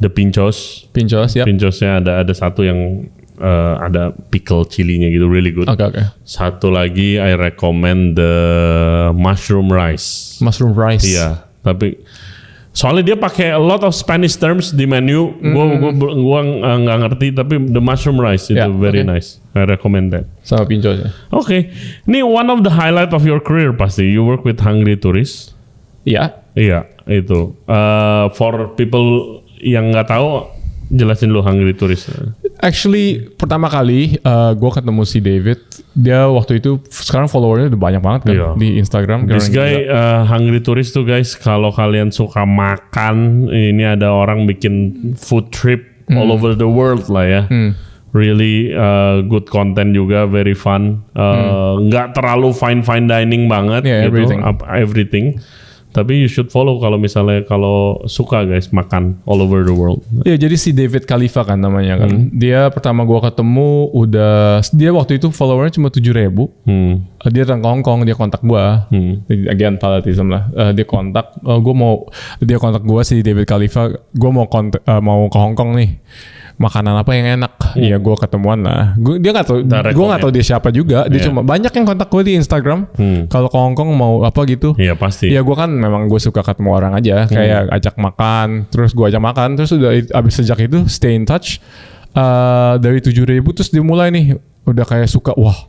pinchos. Pinchos ya. Pinchosnya ada satu yang ada pickle chilinya gitu, really good. Oke. Satu lagi I recommend the mushroom rice. Mushroom rice. Iya, tapi soalnya dia pakai a lot of Spanish terms di menu. Gua nggak ngerti, tapi the mushroom rice itu Yeah, very okay. nice. I recommend that. Sama pinchos ya. Oke, ini one of the highlight of your career pasti. You work with Hungry Tourist. Iya. Iya, itu. For people yang nggak tahu, jelasin lu Hungry Tourist. Actually pertama kali gue ketemu si David, dia waktu itu sekarang followernya udah banyak banget kan Iya. di Instagram. This guy Hungry Tourist tuh guys, kalau kalian suka makan, ini ada orang bikin food trip all over the world lah ya. Really good content juga, very fun. Nggak terlalu fine dining banget Yeah, gitu, everything. everything. Tapi you should follow kalau misalnya kalau suka guys makan all over the world. Iya, jadi si David Khalifa kan namanya kan. Dia pertama gua ketemu dia waktu itu followernya cuma 7.000. Dia orang Hong Kong, dia kontak gua. Again fanatism lah. Dia kontak, dia kontak gua si David Khalifa. Gua mau ke Hong Kong nih. Makanan apa yang enak? Iya, gua ketemuan lah. Dia nggak tahu, gua nggak tahu dia siapa juga. Dia cuma banyak yang kontak gua di Instagram. Kalau ke Hong Kong mau apa gitu. Iya pasti. Ya gue kan memang gue suka ketemu orang aja, kayak ajak makan, terus gue ajak makan, terus udah abis sejak itu stay in touch. Dari 7.000 terus dia mulai nih udah kayak suka, wah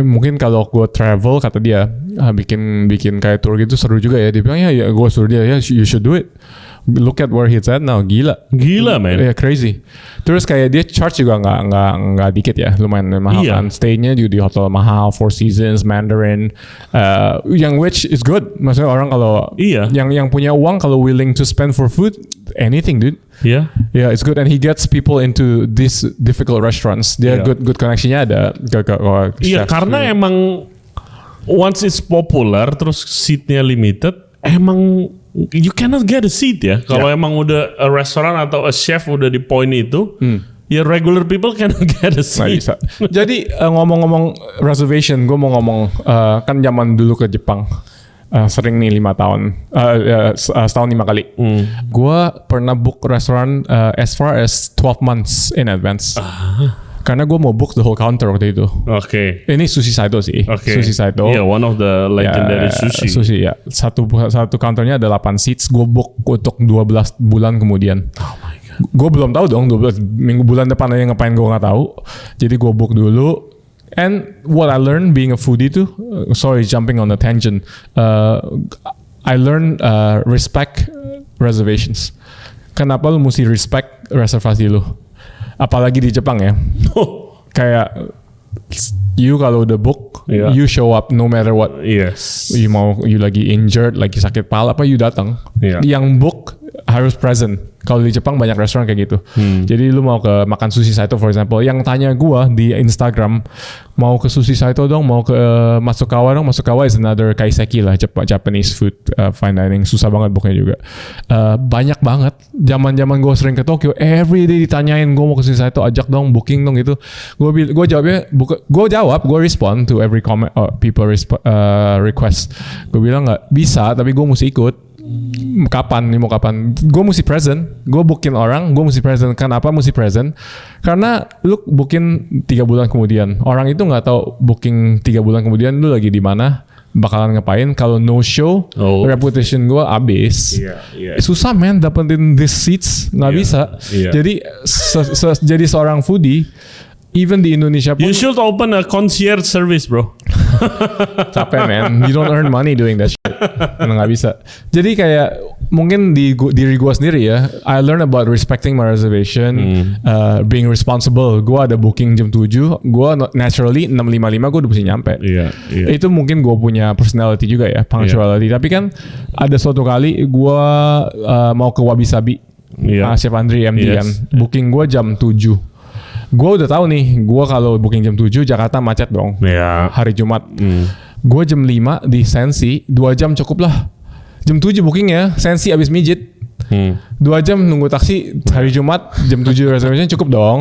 mungkin kalau gue travel kata dia bikin kayak tour gitu seru juga ya. Dia bilang ya gue suruh dia ya you should do it. Look at where he's at now, gila man. ya, crazy. Terus kayak dia charge juga nggak dikit ya, lumayan mahal Iya. kan. Stay-nya juga di hotel mahal, Four Seasons, Mandarin, yang which is good. Maksudnya orang kalau Iya. yang punya uang kalau willing to spend for food, anything dude. Iya. Yeah, it's good and he gets people into these difficult restaurants. Dia Iya. good connection-nya ada ke Iya, chefs karena gitu. emang once it's popular terus seatnya limited, emang you cannot get a seat ya. Kalau emang udah a restoran atau a chef udah di point itu, ya regular people cannot get a Nggak seat. bisa. Jadi ngomong-ngomong reservation, gue mau ngomong kan zaman dulu ke Jepang. Sering nih 5 tahun, setahun 5 kali. Gue pernah book restoran as far as 12 months in advance. Karena gue mau book the whole counter waktu itu. Oke. Ini Sushi Saito sih. Oke. Sushi Saito. Yeah, one of the legendary sushi. Sushi ya. Satu counternya ada 8 seats. Gue book untuk 12 bulan kemudian. Oh my god. Gue belum tahu dong 12 minggu bulan depan aja ngapain gue nggak tahu. Jadi gue book dulu. And what I learned being a foodie tuh, sorry jumping on a tangent. I learned respect reservations. Kenapa lu mesti respect reservasi lu? Apalagi di Jepang ya. Kayak you kalau udah book, Yeah. you show up no matter what. Yes. You lagi injured, lagi sakit kepala apa, you datang. Yeah. Yang book harus present. Kalau di Jepang banyak restoran kayak gitu. Jadi lu mau ke makan sushi Saito for example, yang tanya gua di Instagram, mau ke sushi Saito dong, mau ke Masukawa dong. Masukawa is another kaiseki lah, Japanese food fine dining, susah banget bukanya juga. Banyak banget. Zaman gua sering ke Tokyo, every day ditanyain gua mau ke sushi Saito, ajak dong, booking dong gitu. Gua jawabnya, gua respond to every comment people request. Gua bilang nggak bisa, tapi gua mesti ikut. Kapan nih, mau kapan? Gue mesti present. Gue booking orang, gue mesti present. Kenapa mesti present? Karena lu booking 3 bulan kemudian, orang itu nggak tahu booking 3 bulan kemudian lu lagi di mana, bakalan ngapain. Kalau no show, reputation gue abis. Susah man dapetin these seats, nggak bisa. Jadi jadi seorang foodie, even di Indonesia pun, You should open a concierge service, bro. capek man, you don't earn money doing that shit. Nggak bisa. Jadi kayak mungkin di diri gue sendiri ya, I learn about respecting my reservation, being responsible. Gue ada booking jam 7, gue naturally 6:55 gue udah mesti nyampe. Itu mungkin gue punya personality juga ya, punctuality. Tapi kan ada suatu kali gue mau ke Wabi Sabi, Chef Andri MD kan, booking gue jam 7. Gue udah tahu nih, gue kalau booking jam 7 Jakarta macet dong. Hari Jumat. Gue jam 5 di Sensi, 2 jam cukup lah. Jam 7 bookingnya, Sensi abis mijit. 2 jam nunggu taksi hari Jumat, jam 7 reservation cukup dong.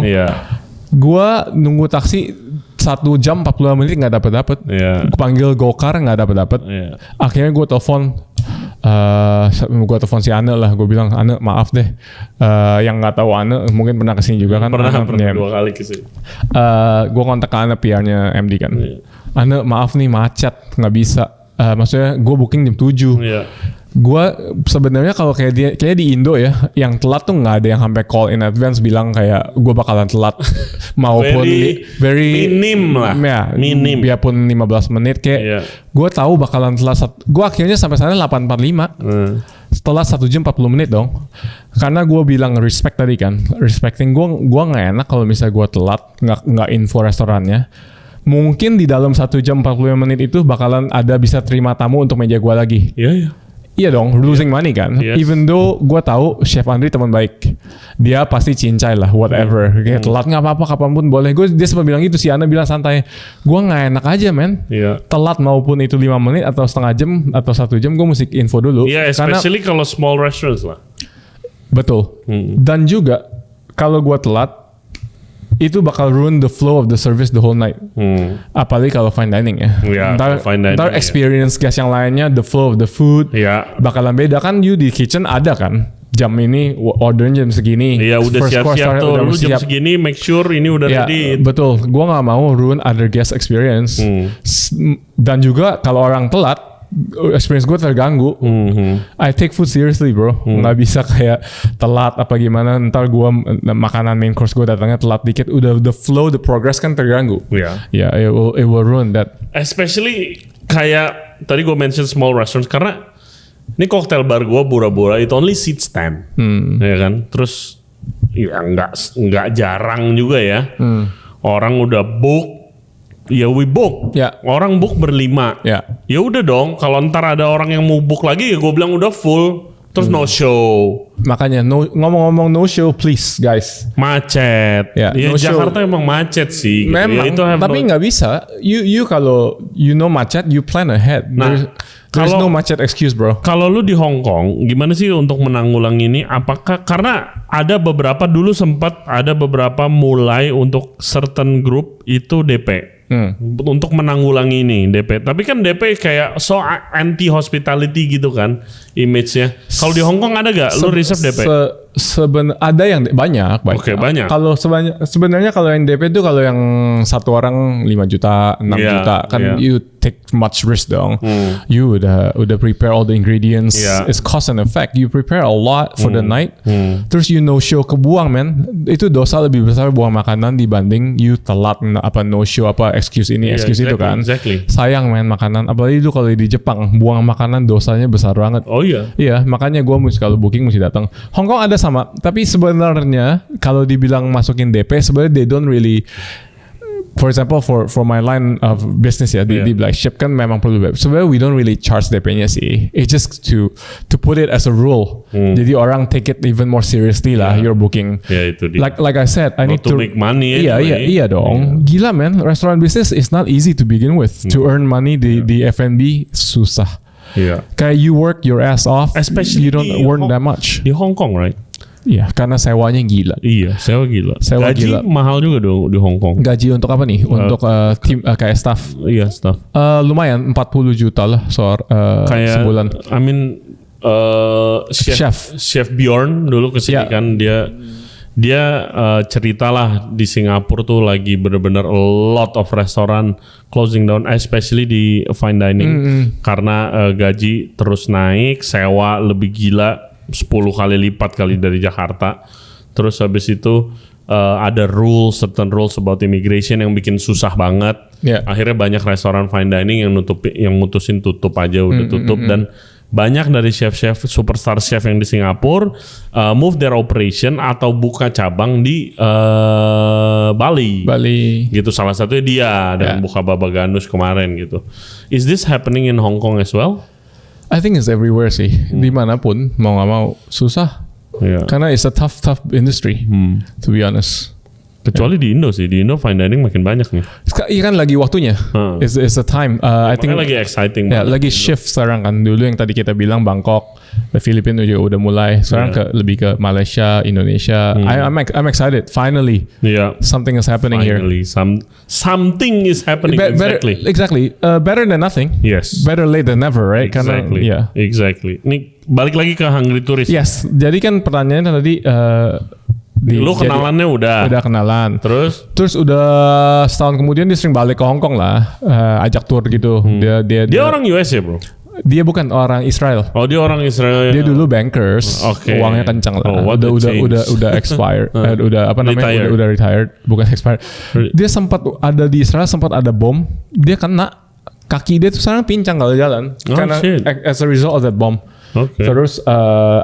Gue nunggu taksi 1 jam 45 menit nggak dapet. Panggil Gokar nggak dapet. Akhirnya gue telepon. Gue telepon si Ane lah, gue bilang, Ane maaf deh, yang nggak tahu Ane mungkin pernah kesini juga kan? Pernah 2 kali kesini. Gue kontak Ane PR-nya MD kan, Ane maaf nih macet, nggak bisa. Maksudnya gue booking jam 7. Gue sebenarnya kalau kayak di Indo ya, yang telat tuh nggak ada yang sampai call in advance bilang kayak gue bakalan telat, maupun very minim lah, minim. Biarpun 15 menit kayak gue tahu bakalan telat. Gue akhirnya sampai sana 8:45. Setelah 1 jam 40 menit dong. Karena gue bilang respect tadi kan, respecting gue nggak enak kalau misalnya gue telat, nggak info restorannya. Mungkin di dalam 1 jam 45 menit itu bakalan ada bisa terima tamu untuk meja gue lagi. Iya dong, losing money kan. Even though gue tahu Chef Andri teman baik, dia pasti cincai lah, whatever. Kayak telat nggak apa-apa, kapanpun boleh. Dia sempat bilang gitu, si Ana bilang santai. Gue nggak enak aja men. Telat maupun itu 5 menit atau setengah jam atau 1 jam, gue mesti info dulu. Especially kalau small restaurants lah. Betul. Dan juga kalau gue telat, itu bakal ruin the flow of the service the whole night. Apalagi kalau fine dining ya. Ntar experience guys yang lainnya, the flow of the food bakalan beda kan. You di kitchen ada kan, jam ini ordernya jam segini. Udah siap-siap tuh. Lu jam segini make sure ini udah ready. Betul. Gua nggak mau ruin other guest experience. Dan juga kalau orang telat, experience gue terganggu. I take food seriously bro. Nggak bisa kayak telat apa gimana, ntar gue makanan main course gue datangnya telat dikit, udah the flow, the progress kan terganggu. It will ruin that. Especially kayak tadi gue mention small restaurants, karena ini cocktail bar gue Bora-Bora itu only seats 10. Ya kan. Terus ya nggak jarang juga ya. Orang udah book. We book. Orang book berlima. Ya udah dong. Kalau ntar ada orang yang mau book lagi, ya gue bilang udah full. Terus no show. Makanya ngomong-ngomong no show please guys. Macet. No Jakarta show. Emang macet sih. Memang. Gitu. Tapi nggak bisa. You kalau you know macet, you plan ahead. There's no macet excuse bro. Kalau lu di Hong Kong, gimana sih untuk menanggulangi ini? Apakah karena ada beberapa dulu sempat ada beberapa mulai untuk certain group itu DP. Untuk menanggulangi ini DP. Tapi kan DP kayak so anti hospitality gitu kan image-nya. Kalau di Hong Kong ada gak? Lu reserve DP? Ada yang banyak. Banyak. Kalau sebenarnya kalau yang DP itu kalau yang satu orang 5 juta, 6 juta kan you take much risk dong. You udah prepare all the ingredients. It's cost and effect. You prepare a lot for the night. Terus you no show kebuang men. Itu dosa lebih besar buang makanan dibanding you telat apa no show apa excuse ini excuse itu kan. Sayang men makanan. Apalagi itu kalau di Jepang buang makanan dosanya besar banget. Iya, makanya gue kalau booking mesti datang. Hong Kong ada sama, tapi sebenarnya kalau dibilang masukin DP sebenarnya they don't really for example for my line of business ya di Black Ship kan memang perlu web. Sebenarnya we don't really charge DP-nya sih. It's just to put it as a rule. Jadi orang take it even more seriously lah. Your booking. Ya itu dia. Like I said, I need to make money. Iya dong. Gila man, restaurant business is not easy to begin with. To earn money di F&B susah. Iya. Kayak you work your ass off, especially you don't earn that much. Di Hong Kong, right? Iya, karena sewanya gila. Iya, sewa gila. Gaji gila. mahal juga dong di Hong Kong. Gaji untuk apa nih? Untuk tim kayak staff. Iya, staff. Lumayan 40 juta lah kayak, sebulan. I mean Chef Bjorn dulu kesini kan dia cerita lah di Singapura tuh lagi bener-bener a lot of restoran closing down, especially di fine dining karena gaji terus naik, sewa lebih gila 10 kali lipat kali dari Jakarta. Terus habis itu ada certain rules about immigration yang bikin susah banget. Akhirnya banyak restoran fine dining yang mutusin tutup aja, udah tutup. Dan banyak dari chef-chef, superstar chef yang di Singapura move their operation atau buka cabang di Bali. Gitu, salah satunya dia dengan buka Baba Ganoush kemarin gitu. Is this happening in Hong Kong as well? I think it's everywhere sih. Dimanapun mau nggak mau susah. Karena it's a tough industry. To be honest. Kecuali di Indo sih, di Indo fine dining makin banyak nih. Iya kan lagi waktunya. It's a time. I think lagi exciting. Lagi shift sekarang kan. Dulu yang tadi kita bilang Bangkok, Filipina juga udah mulai. Sekarang lebih ke Malaysia, Indonesia. I'm excited. Finally, something is happening here. Something is happening. Exactly. Better than nothing. Yes. Better late than never, right? Exactly. Exactly. Ini balik lagi ke Hungry Tourist. Yes. Jadi kan pertanyaannya tadi. Lu kenalannya udah kenalan. Terus udah setahun kemudian dia sering balik ke Hong Kong lah, ajak tour gitu. Dia orang US ya bro? Dia bukan orang Israel. Oh dia orang Israel. Dia dulu bankers, uangnya kencang lah. Udah expired, udah apa namanya? Udah retired, bukan expired. Dia sempat ada di Israel, sempat ada bom. Dia kena kaki dia tuh sekarang pincang kalau jalan karena as a result of that bomb. Terus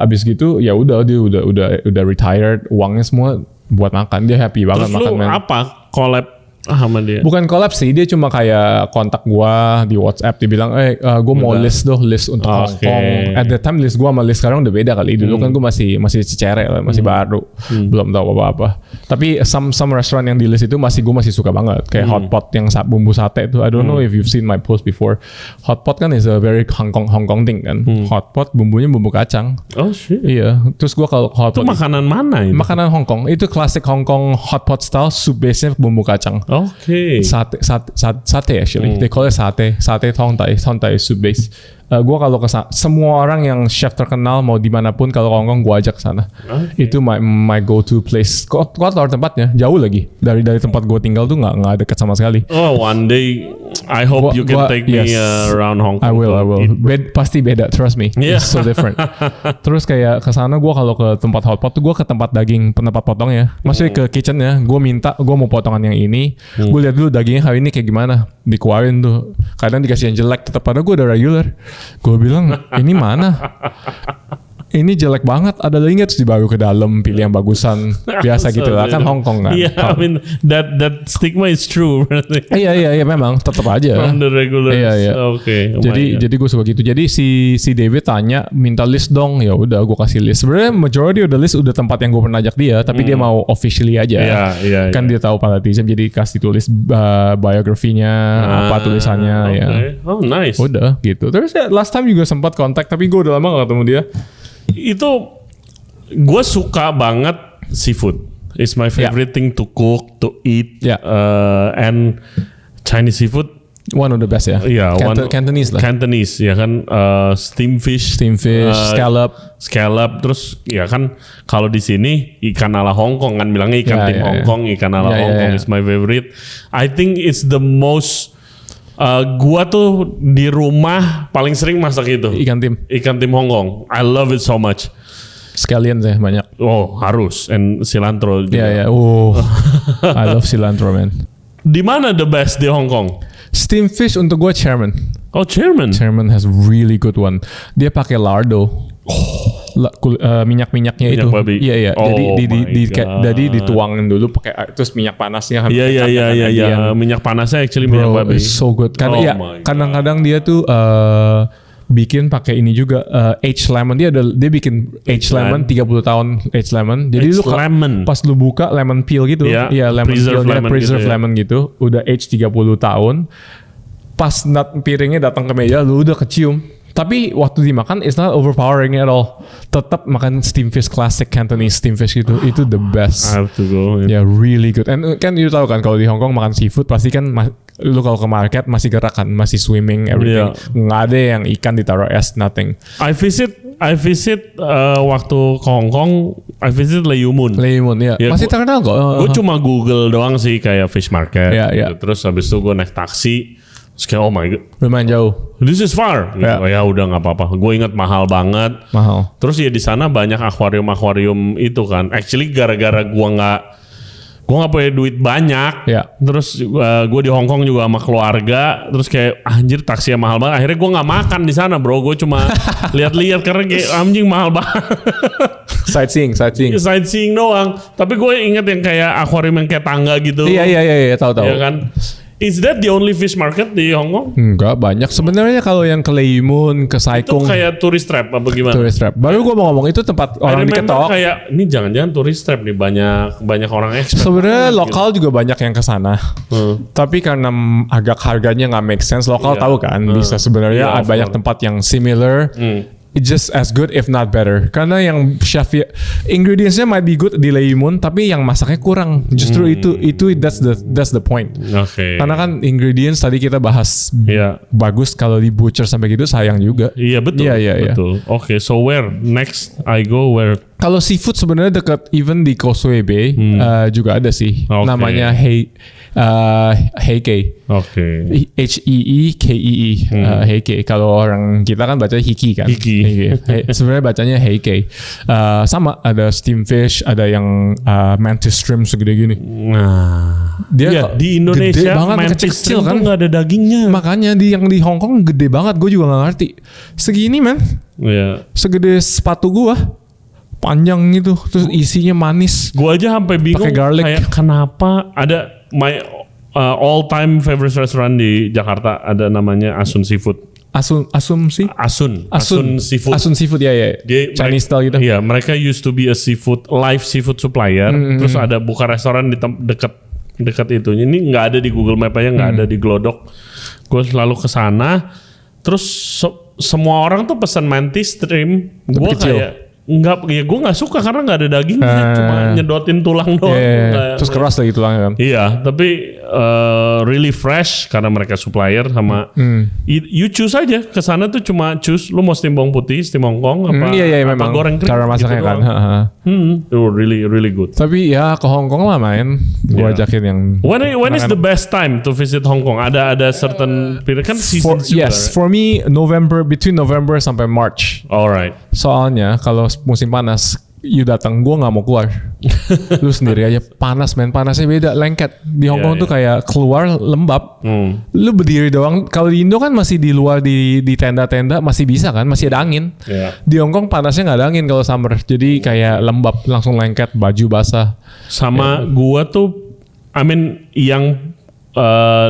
abis gitu ya udah dia udah retired, uangnya semua buat makan, dia happy banget. Terus makan. Lu apa collab sama dia? Bukan collab sih, dia cuma kayak kontak gua di WhatsApp, dia bilang gua mau list untuk Hong Kong. At that time list gua sama list sekarang udah beda kali. Dulu kan gua masih cecere lah, masih baru, belum tahu apa-apa. Tapi some restoran yang di list itu gua masih suka banget. Kayak hotpot yang bumbu sate itu. I don't know if you've seen my post before. Hotpot kan is a very Hong Kong thing kan. Hotpot bumbunya bumbu kacang. Oh shit. Iya. Terus gua kalau hotpot itu makanan mana itu? Makanan Hong Kong. Itu classic Hong Kong hotpot style, soup base-nya bumbu kacang. Sate actually. They call it sate Tong Tai soup base. Gue kalau kesana, semua orang yang chef terkenal mau dimanapun kalau Hong Kong gue ajak sana. Itu my go to place. Kotor tempatnya, jauh lagi dari tempat gue tinggal tuh nggak dekat sama sekali. Oh one day I hope you can take me around Hong Kong. I will. Pasti beda, trust me. It's so different. Terus kayak kesana gue kalau ke tempat hotpot tuh gue ke tempat tempat potongnya. Maksudnya ke kitchennya, gue mau potongan yang ini. Gue lihat dulu dagingnya hari ini kayak gimana, dikeluarin tuh. Kadang dikasih yang jelek, tetap pada gue udah regular. Gue bilang ini mana? Ini jelek banget, ada lagi nggak? Terus dibawa ke dalam, pilih yang bagusan. Biasa gitu lah, kan Hong Kong kan. I mean that stigma is true. Iya memang tetap aja. On the regular. Iya. Okay. Jadi gue suka gitu. Jadi si David tanya minta list dong, ya udah gue kasih list. Sebenarnya majority udah list, udah tempat yang gue pernah ajak dia, tapi dia mau officially aja. Iya. Kan dia tahu fanatism, jadi kasih tulis biografinya, apa tulisannya ya. Oh nice. Udah gitu. Terus ya last time juga sempat kontak, tapi gue udah lama gak ketemu dia. Itu gue suka banget seafood. It's my favorite thing to cook, to eat. And Chinese seafood one of the best ya. Cantonese lah. Cantonese ya kan, steam fish, scallop. Terus ya kan kalau di sini ikan ala Hong Kong kan bilangnya ikan tim Hong Kong, ikan ala Hong Kong is my favorite. I think it's the most. Gua tuh di rumah paling sering masak itu ikan tim Hong Kong. I love it so much. Sekalian sih banyak. Oh harus, and cilantro juga. Yeah. Oh, I love cilantro man. Di mana the best di Hong Kong? Steam fish untuk gua Chairman. Oh Chairman. Chairman has really good one. Dia pakai lardo. minyak-minyaknya Minyak itu. babi. Iya iya. Oh Jadi my God. dituangin dulu pakai terus minyak panasnya. Iya. Minyak panasnya actually minyak Bro, babi. it's so good. Karena Oh ya my God. kadang-kadang dia tuh bikin pakai ini juga aged lemon. Dia bikin aged lemon 30 tahun aged lemon. Jadi Aged lemon. pas lu buka lemon peel gitu, Iya, lemon preserve peel lemon preserve gitu ya. lemon gitu, udah aged 30 tahun. Pas piringnya datang ke meja lu udah kecium. Tapi waktu dimakan it's not overpowering at all. Tetap makan steam fish classic Cantonese steam fish gitu. Itu the best. I have to go. Ya really good. And kan you tahu kan kalau di Hong Kong makan seafood pasti kan lu kalau ke market masih gerak kan, masih swimming everything. Yeah. Nggak ada yang ikan ditaruh es, nothing. I visit waktu ke Hong Kong. I visit Layumun. Lemon ya. Ya, Masih terkenal kok. Gue cuma Google doang sih kayak fish market. Iya, iya. Gitu. Terus habis itu gue naik taksi. Terus kayak oh my god, lumayan jauh, this is far. Gitu. Ya. Oh, ya udah nggak apa-apa. Gue ingat mahal banget. mahal. Terus ya di sana banyak akuarium itu kan. Actually gara-gara gue nggak punya duit banyak. Ya. Terus gue di Hong Kong juga sama keluarga. Terus kayak anjir taksinya mahal banget. Akhirnya gue nggak makan di sana bro. Gue cuma lihat-lihat karena kayak anjing mahal banget. Sightseeing. Sightseeing doang. Tapi gue inget yang kayak akuarium yang kayak tangga gitu. Iya, tahu. Ya kan. Is that the only fish market di Hong Kong? Enggak banyak. Sebenarnya kalau yang ke Lemon, ke Itu Saikong, kayak tourist trap apa gimana? tourist trap. Baru gua mau ngomong itu tempat I orang remember diketok. kayak ini jangan-jangan tourist trap nih banyak orang expert. Sebenarnya banget lokal juga banyak yang ke sana. Tapi karena agak harganya nggak make sense, lokal Iya. tahu kan bisa sebenarnya Iya, ada banyak for- tempat yang similar. It's just as good if not better. Karena yang chef ingredientsnya might be good di Lemon, tapi yang masaknya kurang. Justru itu that's the point. Oke. Karena kan ingredients tadi kita bahas Iya. bagus kalau di butcher sampai gitu sayang juga. Iya betul. Iya. Betul. Oke, so where next I go where? Kalau seafood sebenarnya dekat even di Causeway Bay juga ada sih. Oke. Namanya Heikei. Oke. Heekee. Heikei. Kalau orang kita kan bacanya Hiki kan. Hiki. Sebenarnya bacanya Heikei. Sama ada steam fish, ada yang mantis shrimp segede gini. Nah, Dia iya, di Indonesia gede banget, mantis kecil-kecil shrimp kan. tuh nggak ada dagingnya. Makanya yang di Hong Kong gede banget, gue juga nggak ngerti. Segini man, Iya. segede sepatu gua, panjang gitu, terus isinya manis. Gua aja sampai bingung Pakai garlic. kayak kenapa ada my all time favorite restaurant di Jakarta ada namanya Asun Seafood. Asun Seafood. Asun seafood ya. Chinese style gitu. Iya, mereka used to be a live seafood supplier. Terus ada buka restoran di dekat itu. Ini nggak ada di Google Map aja, nggak ada di Glodok. Gue selalu ke sana. Terus semua orang tuh pesan mantis shrimp. Gue kecil. kayak gue nggak suka karena nggak ada dagingnya, cuma nyedotin tulang doang. Nggak- Terus keras lagi tulangnya kan. Iya, tapi really fresh karena mereka supplier sama. You choose aja ke sana tuh cuma choose lu mau steam bawang putih, steam Hongkong apa, Iya apa memang. goreng kering Cara masaknya gitu kan. doang. Itu really good. Tapi ya ke Hong Kong lah main. Gue Yeah. ajakin yang. When is the best time to visit Hong Kong? Ada certain period kan season juga. Yes, for me between November sampai March. Alright. Soalnya kalau musim panas, you datang, gue nggak mau keluar. Lu sendiri aja panas men, panasnya beda, lengket. Di Hong Iya, Kong tuh kayak keluar lembab. Lu berdiri doang. Kalau di Indo kan masih di luar di tenda-tenda masih bisa kan, masih ada angin. Iya. Di Hong Kong panasnya nggak ada angin kalau summer, jadi kayak lembab, langsung lengket, baju basah. Sama gua tuh, I mean yang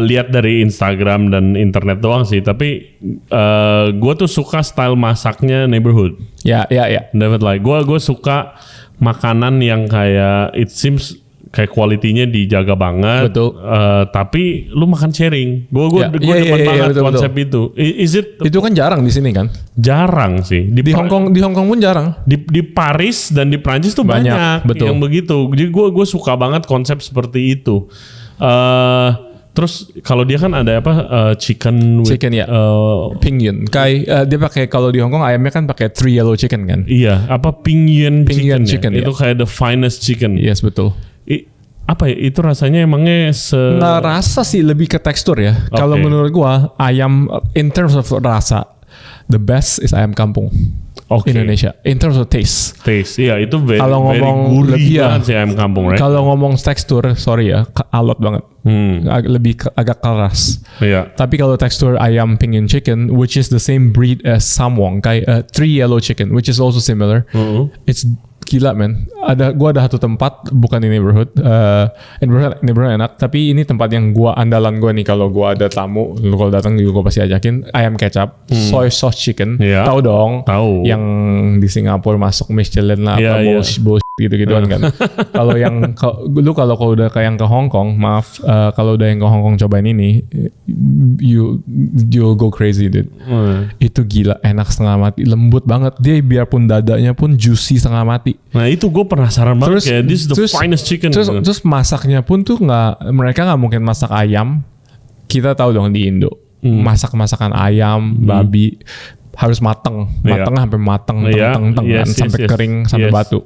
lihat dari Instagram dan internet doang sih, tapi gua tuh suka style masaknya neighborhood. Ya. David like gue suka makanan yang kayak it seems kayak kualitinya dijaga banget. Betul. Tapi lu makan sharing. Gue Ya, demen iya, banget betul, konsep itu. Is it Itu kan jarang di sini kan. jarang sih Di Hong Kong pun jarang. di Paris dan di Prancis tuh banyak betul. yang begitu. Jadi gue suka banget konsep seperti itu. Terus kalau dia kan ada apa chicken with, Chicken, ya. Pingyun. Kayak dia pakai, kalau di Hong Kong ayamnya kan pakai 3 yellow chicken kan. iya apa pingyun Pingyun chicken, chicken, ya? Itu kayak the finest chicken. Yes, betul. Apa ya itu rasanya emangnya Nggak rasa sih, lebih ke tekstur ya. Kalau menurut gua ayam in terms of rasa, the best is ayam kampung. Oke. Indonesia in terms of taste. Taste, iya itu very, Kalau very ngomong gurih lebih ya, banget sih ayam kampung, right? Kalau ngomong tekstur, sorry ya, alot banget. Agak keras. Iya. Tapi kalau tekstur ayam pingin chicken, which is the same breed as samwong, kayak three yellow chicken, which is also similar, it's gila man. Gua ada satu tempat, bukan di neighborhood, neighborhood enak, tapi ini tempat yang andalan gua nih kalau gua ada tamu, lu kalau datang juga gua pasti ajakin ayam kecap, soy sauce chicken, Iya. tahu dong, Tahu. yang di Singapura masuk Michelin lah, Iya, apa iya. bullshit gitu-gituan kan. Kalau yang kalau udah kayak yang ke Hong Kong, maaf, kalau udah yang ke Hong Kong cobain ini, you'll go crazy dude. Itu gila, enak setengah mati, lembut banget. Dia biarpun dadanya pun juicy setengah mati. Nah itu gue penasaran banget kayak this is the finest chicken. Terus masaknya pun tuh mereka nggak mungkin masak ayam. Kita tahu dong di Indo, masakan ayam, babi harus mateng sampai mateng, kan, sampai kering, sampai batu.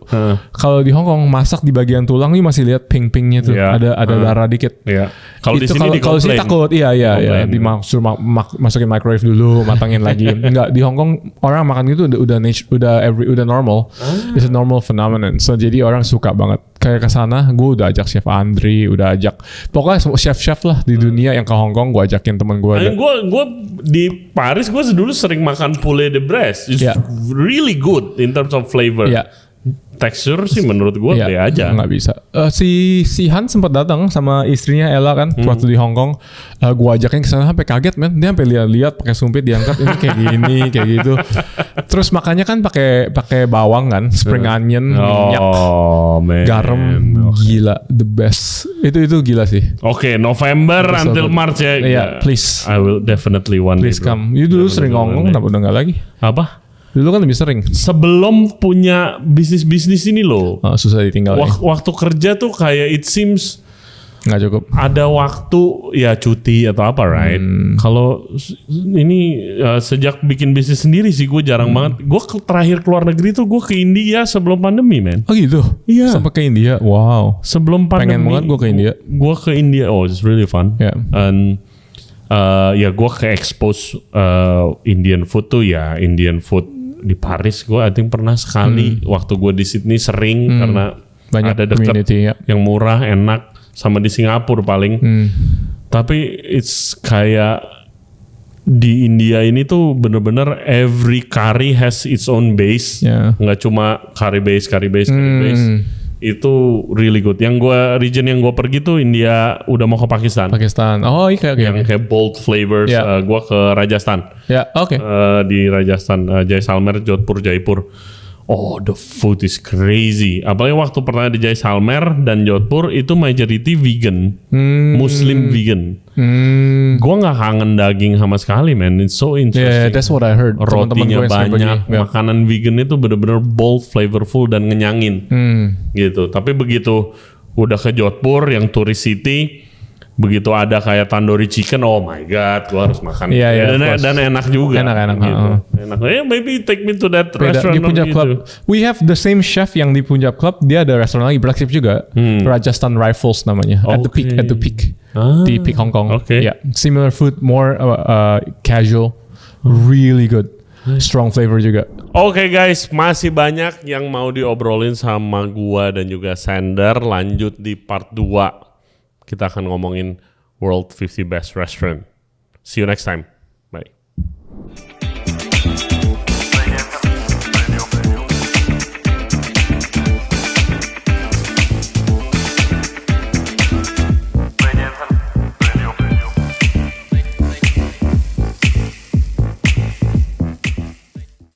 Kalau di Hong Kong masak di bagian tulang nih masih lihat pink-pinknya tuh, ada darah dikit. Kalau di sini kalau sini takut, iya, masukin microwave dulu, matangin lagi. Enggak, di Hong Kong orang makan gitu udah normal. It's a normal phenomenon. So jadi orang suka banget. Kayak kesana, gue udah ajak Chef Andri, udah ajak pokoknya chef-chef lah di dunia yang ke Hong Kong, gue ajakin temen gue. Gue di Paris gue dulu sering makan poulet de Bresse. It's really good in terms of flavor. Tekstur sih menurut gue be aja. Nggak bisa. Si Han sempat datang sama istrinya Ella kan waktu di Hong Kong. Gue ajakin ke sana sampai kaget men. Dia sampai lihat pakai sumpit diangkat ini kayak gini kayak gitu. Terus makannya kan pakai bawang kan, spring onion, minyak, garam, gila the best. Itu gila sih. Oke, November until March ya. Yeah, please. I will definitely one day. Please come. You dulu sering ngomong, kenapa udah nggak lagi? Apa? Dulu kan lebih sering. Sebelum punya bisnis ini loh. Susah ditinggal. Waktu kerja tuh kayak it seems nggak cukup. Ada waktu ya cuti atau apa, right? Kalau ini sejak bikin bisnis sendiri sih gue jarang banget. Gue terakhir keluar negeri tuh gue ke India sebelum pandemi, men. Oh gitu? Iya. Sampai ke India? Wow. Sebelum pandemi. Pengen banget gue ke India. Gue ke India, it's really fun. Yeah. And gue ke expose Indian food tuh ya, Indian food di Paris gue I think pernah sekali. Waktu gue di Sydney sering karena banyak ada dekat yang murah, enak. Sama di Singapura paling. Tapi it's kayak di India ini tuh bener-bener every curry has its own base. Nggak cuma curry base. Itu really good. Region yang gue pergi tuh India, udah mau ke Pakistan. Oh iya. Yang kayak bold flavors. Gue ke Rajasthan. Di Rajasthan, Jaisalmer, Jodhpur, Jaipur. Oh, the food is crazy. Apalagi waktu pertama di Jaisalmer dan Jodhpur itu majority vegan, Muslim vegan. Gue nggak kangen daging sama sekali, man. It's so interesting. Yeah, that's what I heard. Rotinya banyak, makanan vegan itu bener-bener bold, flavorful dan ngenyangin, gitu. Tapi begitu udah ke Jodhpur yang tourist city, begitu ada kayak tandoori chicken, oh my god, gue harus makan. Dan enak juga. Enak. Gitu. Enak. Maybe take me to that restaurant. Di Punjab Club. We have the same chef yang di Punjab Club. Dia ada restoran lagi, Black Sheep juga. Rajasthan Rifles namanya. At the peak. Di peak Hong Kong. Yeah. Similar food, more casual. Really good. Strong flavor juga. Oke guys, masih banyak yang mau diobrolin sama gua dan juga Sander. Lanjut di part 2. Kita akan ngomongin World 50 Best Restaurant. See you next time.